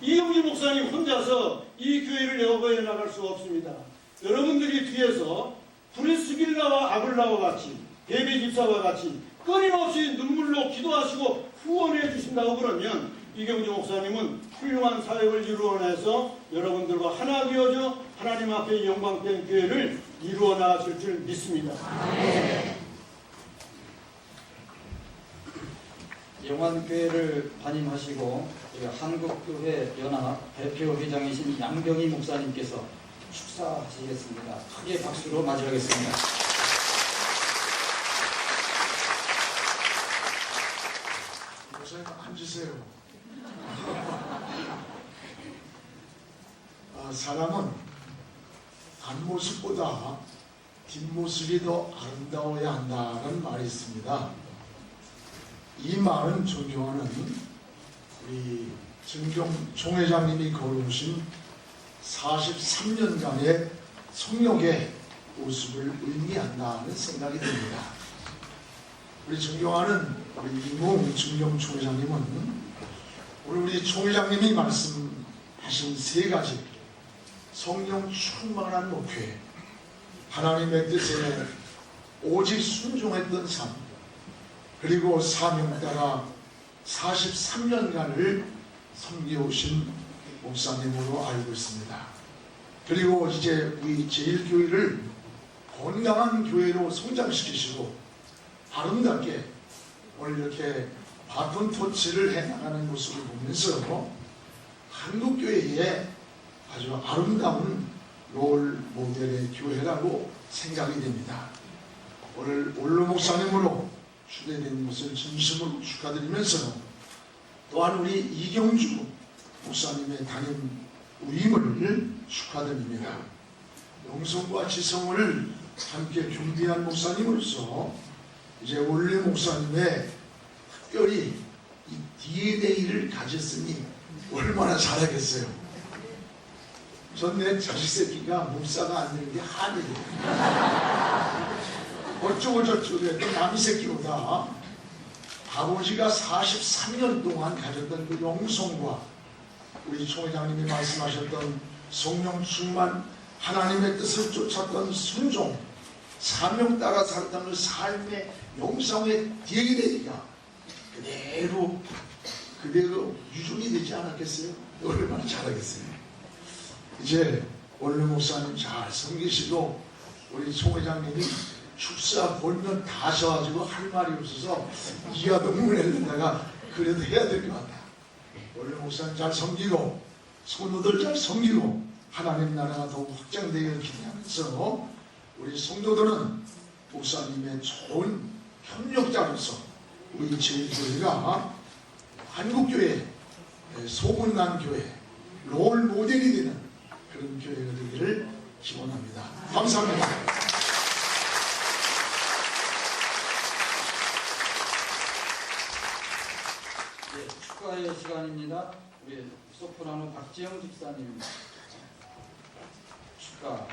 이경주 목사님 혼자서 이 교회를 여거해 나갈 수가 없습니다. 여러분들이 뒤에서 브리스길라와 아굴라와 같이 베베 집사와 같이 끊임없이 눈물로 기도하시고 후원해 주신다고 그러면 이경주 목사님은 훌륭한 사역을 이루어내서 여러분들과 하나 되어져 하나님 앞에 영광된 교회를 이루어 나가실 줄 믿습니다. 영안교회를 담임하시고 한국교회 연합 대표회장이신 양병희 목사님께서 축사하시겠습니다. 크게 박수로 맞이하겠습니다. 목사님 앉으세요. 사람은 앞모습보다 뒷모습이 더 아름다워야 한다는 말이 있습니다. 이 말은 존경하는 우리 정경 총회장님이 걸어오신 43년간의 성령의 모습을 의미한다는 생각이 듭니다. 우리 존경하는 우리 이몽 정경 총회장님은 우리 총회장님이 말씀하신 세 가지 성령 충만한 목회, 하나님의 뜻에 오직 순종했던 삶, 그리고 사명 따라 43년간을 섬겨오신 목사님으로 알고 있습니다. 그리고 이제 우리 제1교회를 건강한 교회로 성장시키시고 아름답게 오늘 이렇게 바톤 터치를 해나가는 모습을 보면서 한국교회에 아주 아름다운 롤 모델의 교회라고 생각이 됩니다. 오늘 올로 목사님으로 추대된 것을 진심으로 축하드리면서 또한 우리 이경주 목사님의 담임 위임을 축하드립니다. 영성과 지성을 함께 준비한 목사님으로서 이제 올레 목사님의 특별히 이 DNA를 가졌으니 얼마나 잘하겠어요. 전 내 자식 새끼가 목사가 안 되는 게 한이에요. 어쩌고 저쩌고 해도 남이 새끼보다 아버지가 43년 동안 가졌던 그 영성과 우리 총회장님이 말씀하셨던 성령 충만, 하나님의 뜻을 쫓았던 순종, 사명 따라 살았던 그 삶의 영성의 DNA가 그대로 유종이 되지 않았겠어요? 얼마나 잘하겠어요? 이제 원로 목사님 잘 섬기시고 우리 총회장님이 축사 본면 다 하셔가지고 할 말이 없어서 이하동문을 했다가 그래도 해야 될 것 같아요. 원로 목사님 잘 섬기고 성도들 잘 섬기고 하나님 나라가 더욱 확장되기를 기대하면서 우리 성도들은 목사님의 좋은 협력자로서 우리 제1교회가 한국교회, 소문난 교회, 롤 모델이 되는 그런 교회가 되기를 기원합니다. 감사합니다. 네, 축하의 시간입니다. 우리 소프라노 박지영 집사님 축하.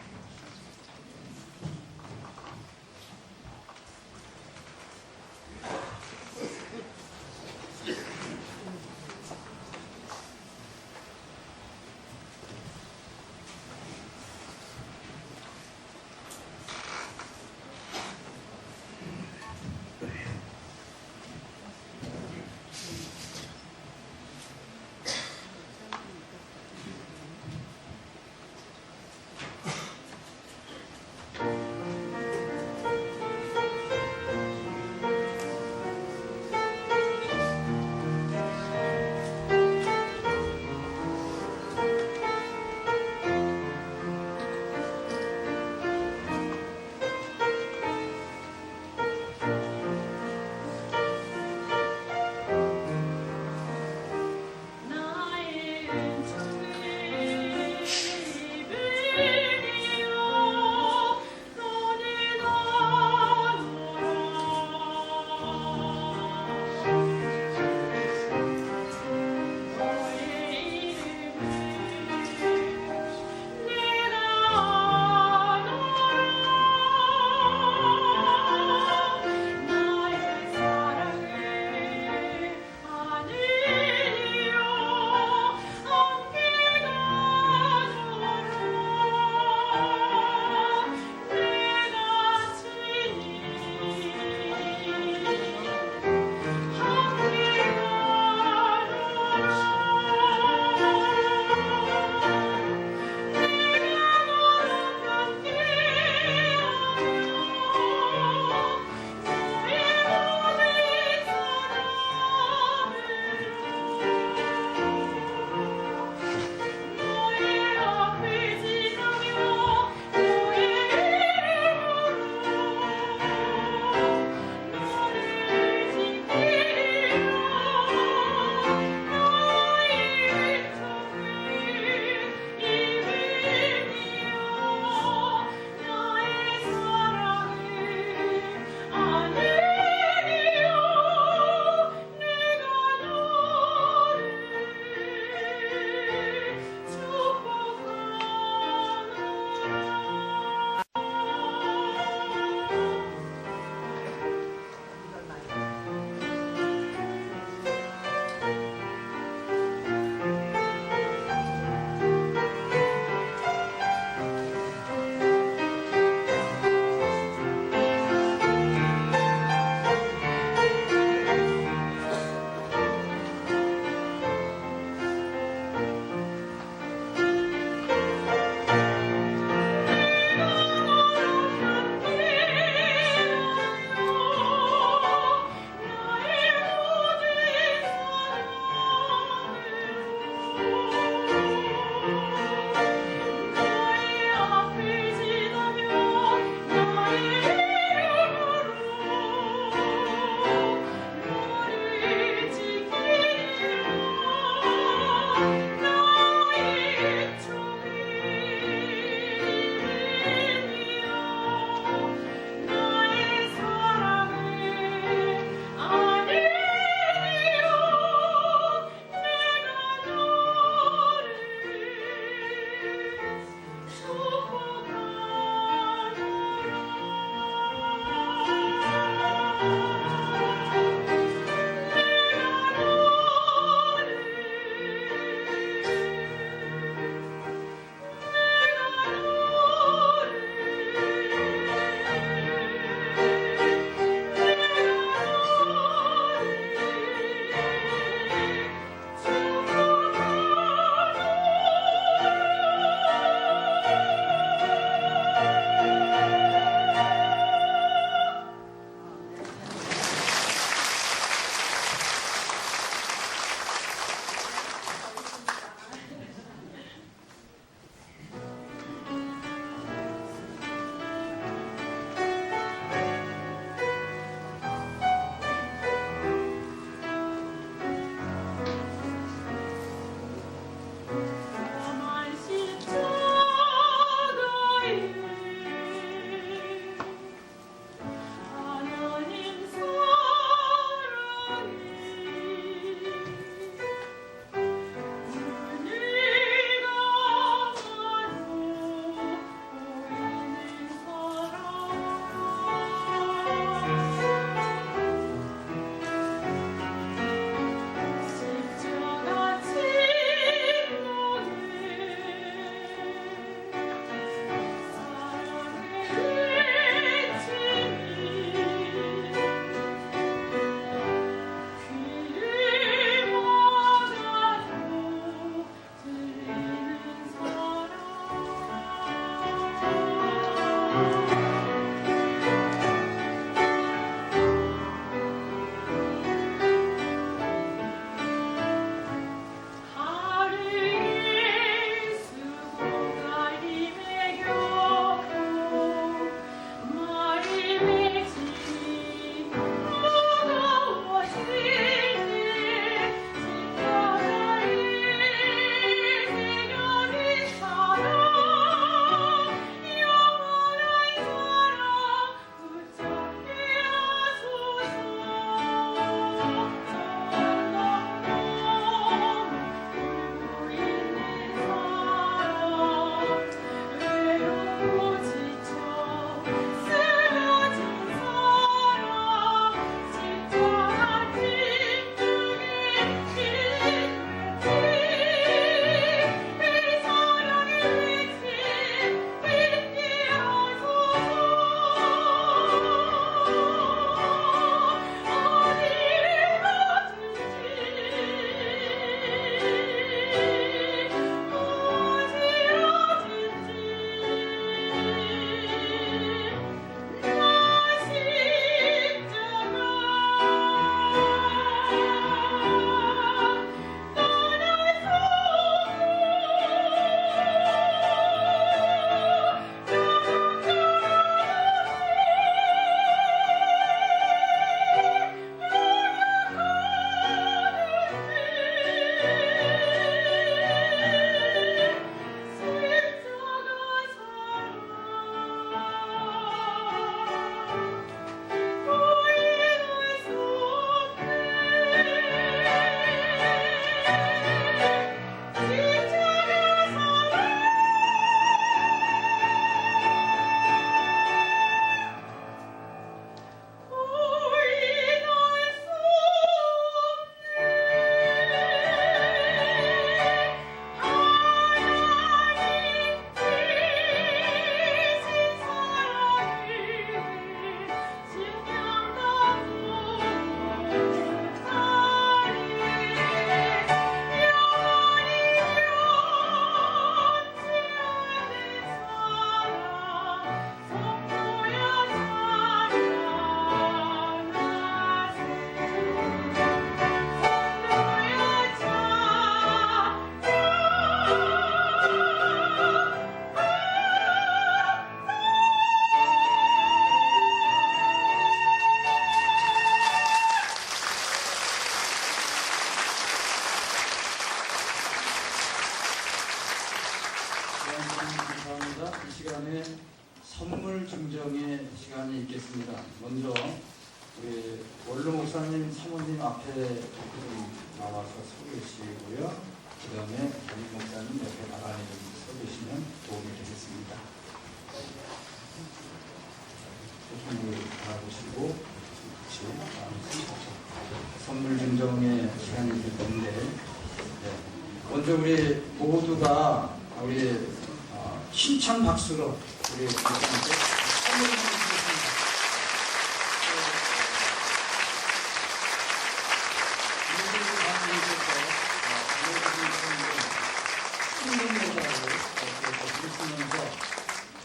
감사합니다. 이 시간에 선물 증정의 시간이 있겠습니다. 먼저 우리 원로 목사님, 사모님 앞에 좀 나와서 서 계시고요. 그 다음에 담임 목사님 옆에 나란히 좀 서 계시면 도움이 되겠습니다. 선물 바라보시고 같이 선물 증정의 시간이 될 건데, 네. 먼저 우리 모두가 우리 힘찬 박수로 우리 목사님께 선물 드리겠습니다.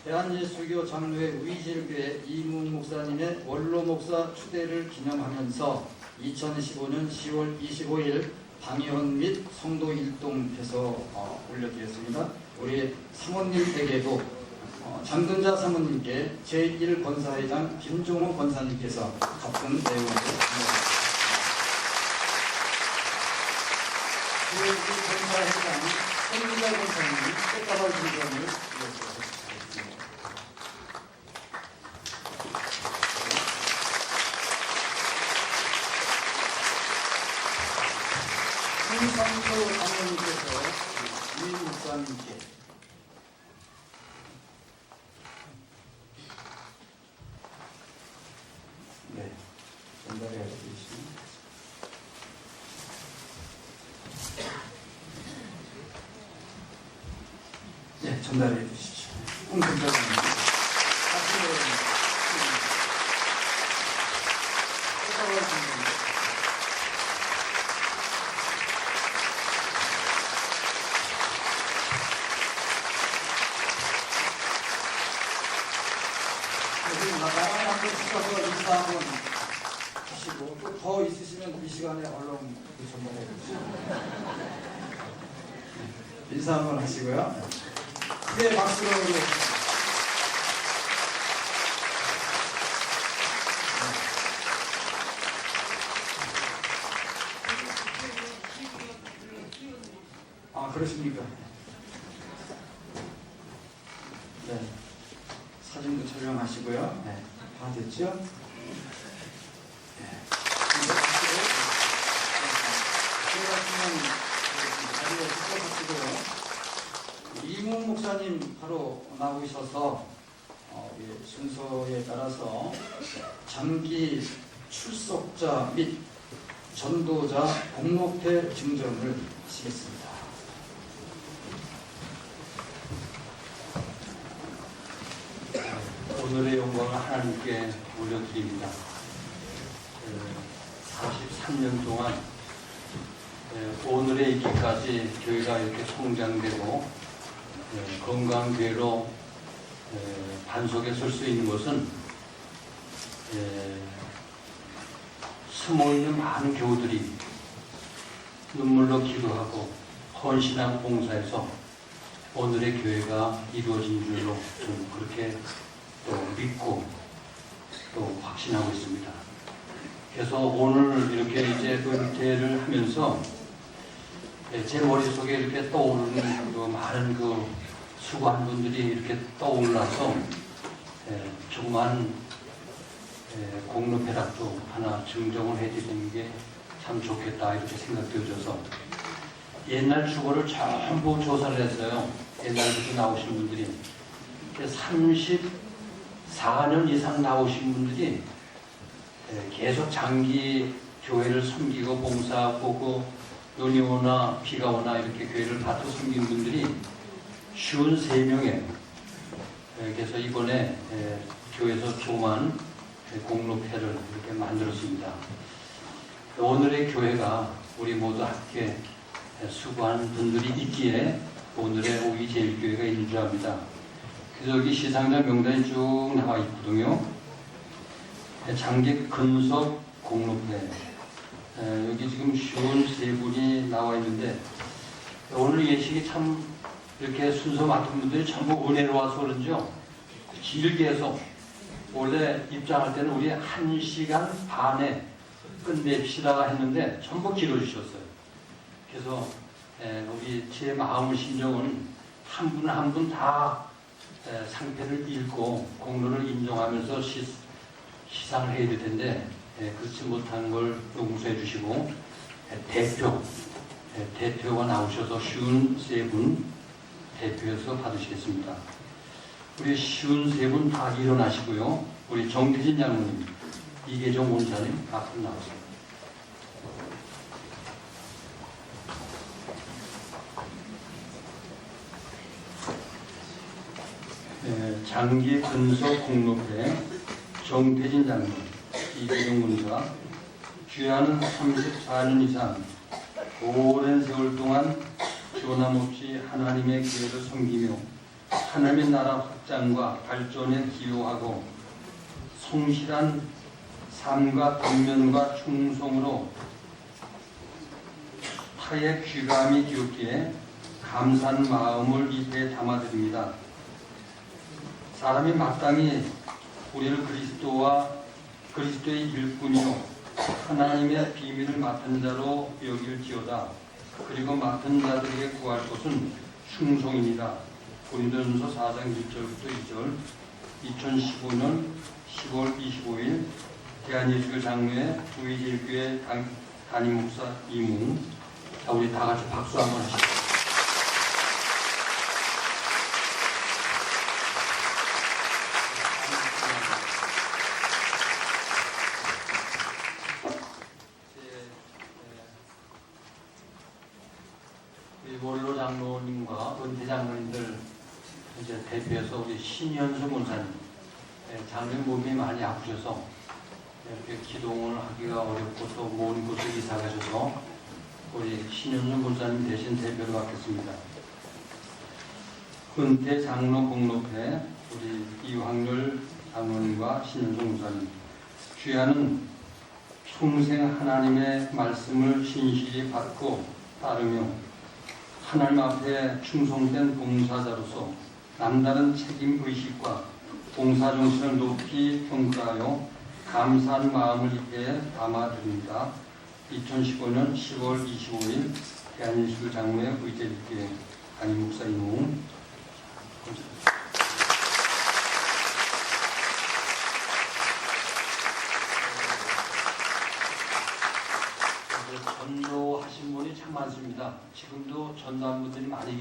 대한예수교 장로회 우이질교회 이문 목사님의 원로 목사 추대를 기념하면서 2015년 10월 25일 방현 및 성도 일동해서 올려드렸습니다. 우리 사모님에게도 장근자 사모님께 제1권사회장 김종호 권사님께서 같은 내용을 드렸습니다. 제1권사회장 손기자 권사님 꽃다발 증정을 드렸습니다. 김상조 장로님께서 유인 목사님께 네, 전달해 주시면 네, 전달해 주시죠. 홍준표님 한번 하시고 또 더 있으시면 이 시간에 얼른 전달해 주시죠. 인사 한번 하시고요. 크게 박수로 우리 그러십니까? 네. 사진도 촬영하시고요. 네. 다 됐죠? 이문 목사님 바로 나오셔서 순서에 따라서 장기 출석자 및 전도자 공로패 증정을 하시겠습니다. 오늘의 영광을 하나님께 올려드립니다. 43년 동안 오늘에 이기까지 교회가 이렇게 성장되고 건강한 교회로 반석에 설 수 있는 것은 숨어있는 많은 교우들이 눈물로 기도하고 헌신한 봉사에서 오늘의 교회가 이루어진 줄로 저는 그렇게 또 믿고 또 확신하고 있습니다. 그래서 오늘 이렇게 이제 은퇴를 하면서 제 머릿속에 이렇게 떠오르는 그 많은 그 수고한 분들이 이렇게 떠올라서 조그만 공로패락도 하나 증정을 해드리는 게 참 좋겠다 이렇게 생각되어져서 옛날 주거를 전부 조사를 했어요. 옛날부터 나오신 분들이 34년 이상 나오신 분들이 계속 장기 교회를 섬기고 봉사하고 눈이 오나 비가 오나 이렇게 교회를 받고 섬긴 분들이 53명이에요. 그래서 이번에 교회에서 조그만 공로패를 이렇게 만들었습니다. 오늘의 교회가 우리 모두 함께 수고한 분들이 있기에 오늘의 오이제일교회가 있는 줄 압니다. 그래서 여기 시상자 명단이 쭉 나와 있거든요. 장기 근속 공로패 여기 지금 53분이 나와 있는데 오늘 예식이 참 이렇게 순서 맡은 분들이 전부 은혜로 와서 그런지요. 길게 해서 원래 입장할 때는 우리 1시간 반에 끝냅시다 했는데 전부 길어주셨어요. 그래서 우리 제 마음 심정은 한 분 한 분 다 상패를 읽고 공로를 인정하면서 시상을 해야 될 텐데 그렇지 못한 걸 용서해 주시고 대표가 나오셔서 53분 대표해서 받으시겠습니다. 우리 53분 다 일어나시고요. 우리 정태진 장로님, 이계정 원사님 앞으로 나오세요. 장기 근석 공로회 정태진 장로, 이계정 원사, 귀하는 34년 이상 오랜 세월 동안 변함없이 하나님의 교회를 섬기며 하나님의 나라 확장과 발전에 기여하고 성실한 삶과 권면과 충성으로 타의 귀감이 되었기에 감사한 마음을 이 배에 담아드립니다. 사람이 마땅히 우리를 그리스도의 일꾼이요 하나님의 비밀을 맡은 자로 여길지어다. 그리고 맡은 자들에게 구할 것은 충성입니다. 고린도전서 4장 1절부터 2절. 2015년 10월 25일 대한예수교 장로회 부의제일교회 담임 목사 이무. 자, 우리 다 같이 박수 한번 하시죠. 원로 장로님과 은퇴 장로님들 이제 대표해서 우리 신현수 문사님, 장로님 몸이 많이 아프셔서 이렇게 기동을 하기가 어렵고 또 먼 곳을 이사 가셔서 우리 신현수 문사님 대신 대표를 맡겠습니다. 은퇴 장로 공로회 우리 이황렬 장로님과 신현수 문사님, 귀하는 평생 하나님의 말씀을 신실히 받고 따르며 하나님 앞에 충성된 봉사자로서 남다른 책임의식과 봉사정신을 높이 평가하여 감사한 마음을 입에 담아드립니다. 2015년 10월 25일 대한예수교 장로회 의제일교회 담임 목사 이무. 전도하신 분이 참 많습니다. 지금도 전도한 분들이 많이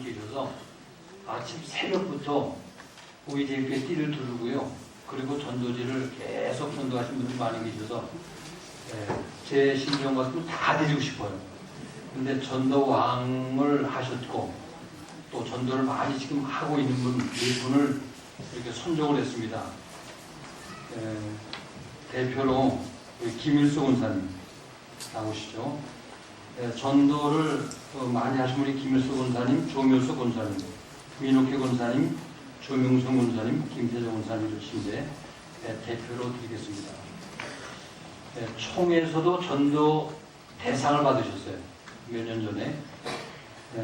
계셔서 아침 새벽부터 의제일교회 띠를 두르고요. 그리고 전도지를 계속 전도하신 분들이 많이 계셔서 제 심정 같으면 다 드리고 싶어요. 근데 전도왕을 하셨고 또 전도를 많이 지금 하고 있는 분 4분을 이렇게 선정을 했습니다. 대표로 김일수 원사님 나오시죠. 전도를 많이 하신 분이 김일수 권사님, 조묘수 권사님, 민옥회 권사님, 조명성 권사님, 김태정 권사님 이러신데 대표로 드리겠습니다. 총회에서도 전도 대상을 받으셨어요. 몇 년 전에.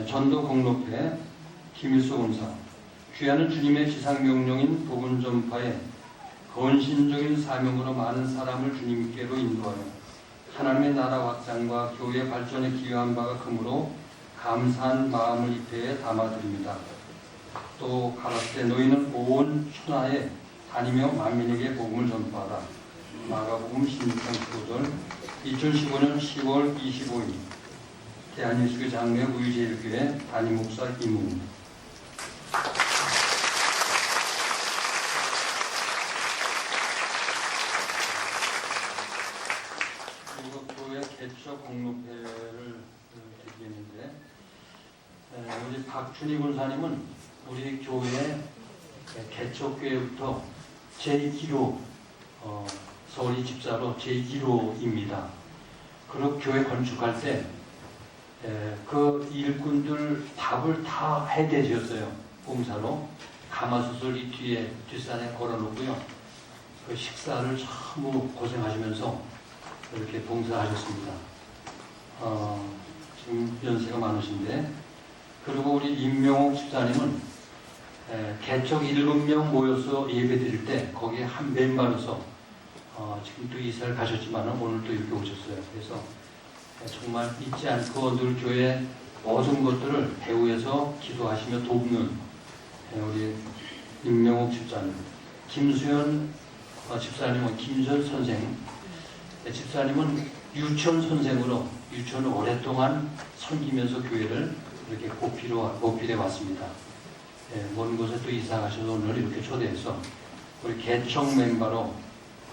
전도 공로회 김일수 권사, 귀하는 주님의 지상명령인 복음 전파에 헌신적인 사명으로 많은 사람을 주님께로 인도하여 하나님의 나라 확장과 교회 발전에 기여한 바가 크므로 감사한 마음을 이 배에 담아드립니다. 또 가라사대 너희는 온 천하에 다니며 만민에게 복음을 전파하라. 마가복음 16장 15절. 2015년 10월 25일 대한예수교 장로회 의제일교회 담임 목사 이무. 개척 공로회를 드리겠는데 우리 박준희 군사님은 우리 교회 개척교회부터 제1기로 서울이 집사로 제1기로입니다. 그리고 교회 건축할 때 그 일꾼들 밥을 다 해대셨어요. 봉사로 가마솥을 이 뒤에 뒷산에 걸어놓고요. 그 식사를 너무 고생하시면서 이렇게 봉사하셨습니다. 지금 연세가 많으신데, 그리고 우리 임명옥 집사님은 개척 7명 모여서 예배 드릴 때 거기에 한 멤버로서 지금 또 이사를 가셨지만 오늘 또 이렇게 오셨어요. 그래서 정말 잊지 않고 늘 교회 모든 것들을 배후에서 기도하시며 돕는 우리 임명옥 집사님, 김수현 집사님은 김수현 선생, 집사님은 유치원 선생으로 유치원을 오랫동안 섬기면서 교회를 이렇게 보필해 왔습니다. 먼 곳에 또 이사 가셔서 오늘 이렇게 초대해서 우리 개척 멤버로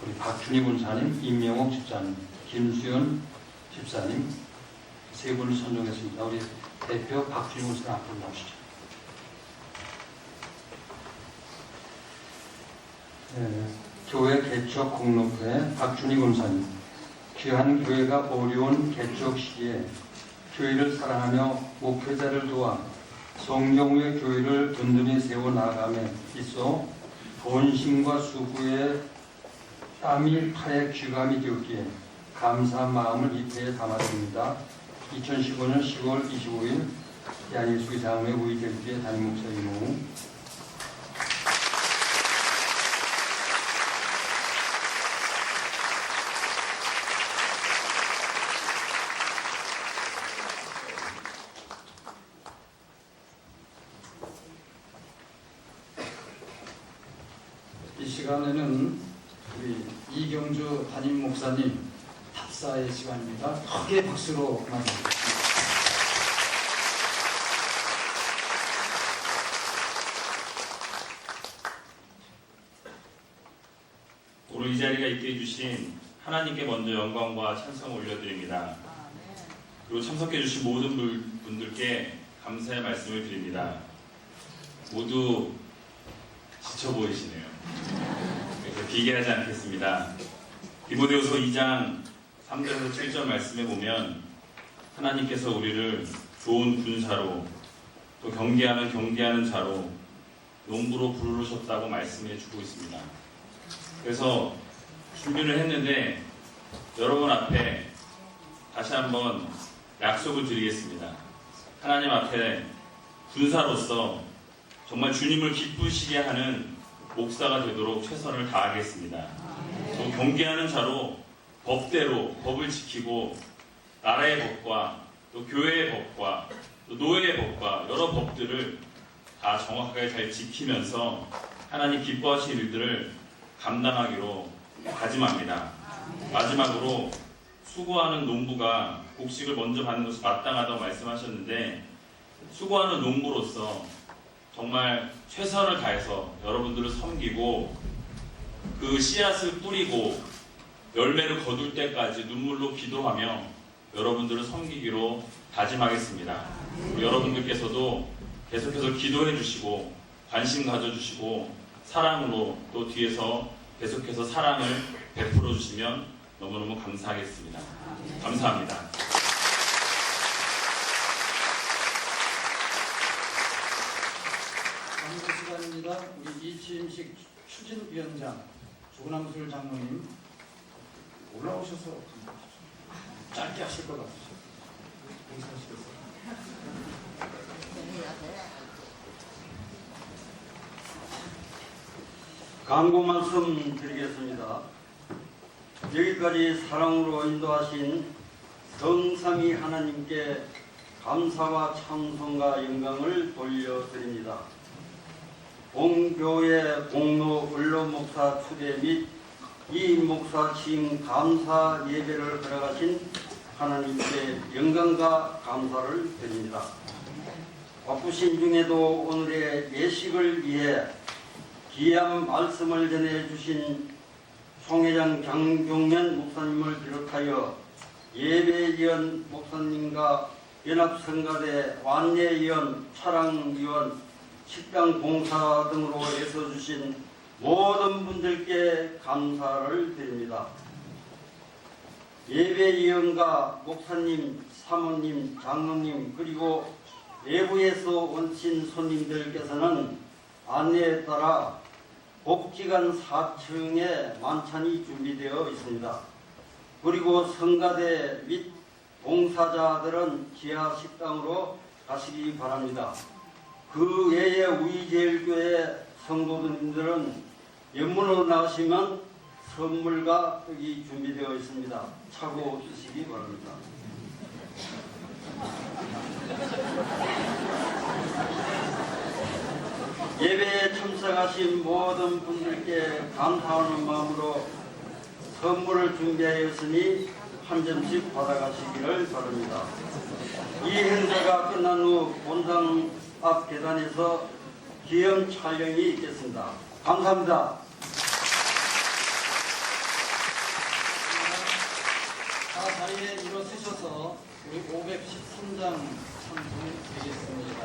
우리 박준희 군사님, 임명옥 집사님, 김수현 집사님 세 분을 선정했습니다. 우리 대표 박준희 군사님 앞으로 나오시죠. 교회 개척 공로회 박준희 군사님, 귀한 교회가 어려운 개척 시기에 교회를 사랑하며 목회자를 도와 성경의 교회를 든든히 세워나감에 있어 본심과 수고에 땀이 팔에 귀감이 되었기에 감사한 마음을 입회에 담았습니다. 2015년 10월 25일 대한예수교장로회 우이대교회 담임목사 이모. 이 시간에는 우리 이경주 담임 목사님 답사의 시간입니다. 크게 박수로 맞이합니다. 오늘 이 자리가 있게 해주신 하나님께 먼저 영광과 찬송을 올려드립니다. 그리고 참석해 주신 모든 분들께 감사의 말씀을 드립니다. 모두 지쳐 보이시네요. 그래서 길게 하지 않겠습니다. 디모데후서 2장 3절에서 7절 말씀에 보면 하나님께서 우리를 좋은 군사로 또 경계하는 자로 농부로 부르셨다고 말씀해 주고 있습니다. 그래서 준비를 했는데 여러분 앞에 다시 한번 약속을 드리겠습니다. 하나님 앞에 군사로서 정말 주님을 기쁘시게 하는 목사가 되도록 최선을 다하겠습니다. 또 경계하는 자로 법대로 법을 지키고 나라의 법과 또 교회의 법과 또 노예의 법과 여러 법들을 다 정확하게 잘 지키면서 하나님 기뻐하시는 일들을 감당하기로 다짐합니다. 마지막으로 수고하는 농부가 곡식을 먼저 받는 것이 마땅하다고 말씀하셨는데 수고하는 농부로서 정말 최선을 다해서 여러분들을 섬기고 그 씨앗을 뿌리고 열매를 거둘 때까지 눈물로 기도하며 여러분들을 섬기기로 다짐하겠습니다. 여러분들께서도 계속해서 기도해 주시고 관심 가져주시고 사랑으로 또 뒤에서 계속해서 사랑을 베풀어 주시면 너무너무 감사하겠습니다. 감사합니다. 감사 시간입니다. 우리 이치임식 추진위원장 조남술 장로님 올라오셔서 짧게 하실 것 같으세요. 인사하시겠어요? 간구 말씀 드리겠습니다. 여기까지 사랑으로 인도하신 성삼위 하나님께 감사와 찬송과 영광을 돌려드립니다. 본교회 공로 원로 목사 추대 및 이 목사 취임 감사 예배를 걸어가신 하나님께 영광과 감사를 드립니다. 바쁘신 중에도 오늘의 예식을 위해 귀한 말씀을 전해주신 총회장 장종면 목사님을 비롯하여 예배위원 목사님과 연합성가대 완례위원, 차량위원, 식당 봉사 등으로 애써주신 모든 분들께 감사를 드립니다. 예배위원과 목사님, 사모님, 장로님 그리고 외부에서 오신 손님들께서는 안내에 따라 복지관 4층에 만찬이 준비되어 있습니다. 그리고 성가대 및 봉사자들은 지하 식당으로 가시기 바랍니다. 그 외에 우이제일교회 성도님들은 연문으로 나가시면 선물과 떡이 준비되어 있습니다. 차고 드시기 바랍니다. 예배에 참석하신 모든 분들께 감사하는 마음으로 선물을 준비하였으니 한 점씩 받아가시기를 바랍니다. 이 행사가 끝난 후 본당 앞 계단에서 기념 촬영이 있겠습니다. 감사합니다. 다 자리에 일어서셔서 우리 513장 찬송 드리겠습니다.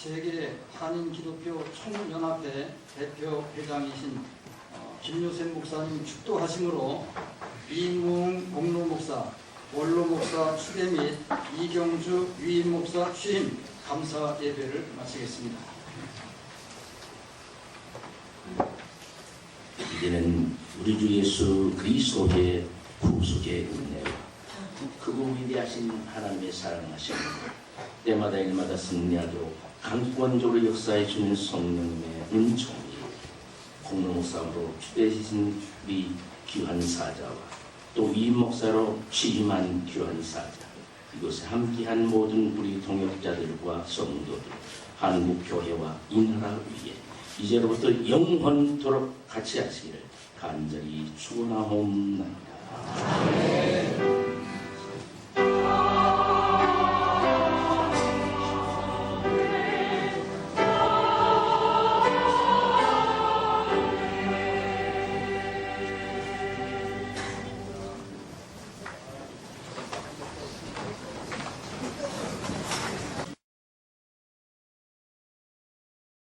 세계 한인기독교 총연합회 대표 회장이신 김요셉 목사님 축도하심으로 이무웅 공로 목사, 원로 목사 추대 및 이경주 위임 목사 취임 감사 예배를 마치겠습니다. 이제는 우리 주 예수 그리스도의 구속의 은혜와 크고 위대하신 하나님의 사랑하심을 때마다 일마다 승리하도록 강권적으로 역사해 주는 성령님의 은총이 공로 목사로 추대하신 우리 귀한 사자와 또 위임 목사로 취임한 귀한 사자, 이곳에 함께한 모든 우리 동역자들과 성도들, 한국교회와 이 나라 위에 이제로부터 영원토록 같이 하시기를 간절히 축원하옵나이다.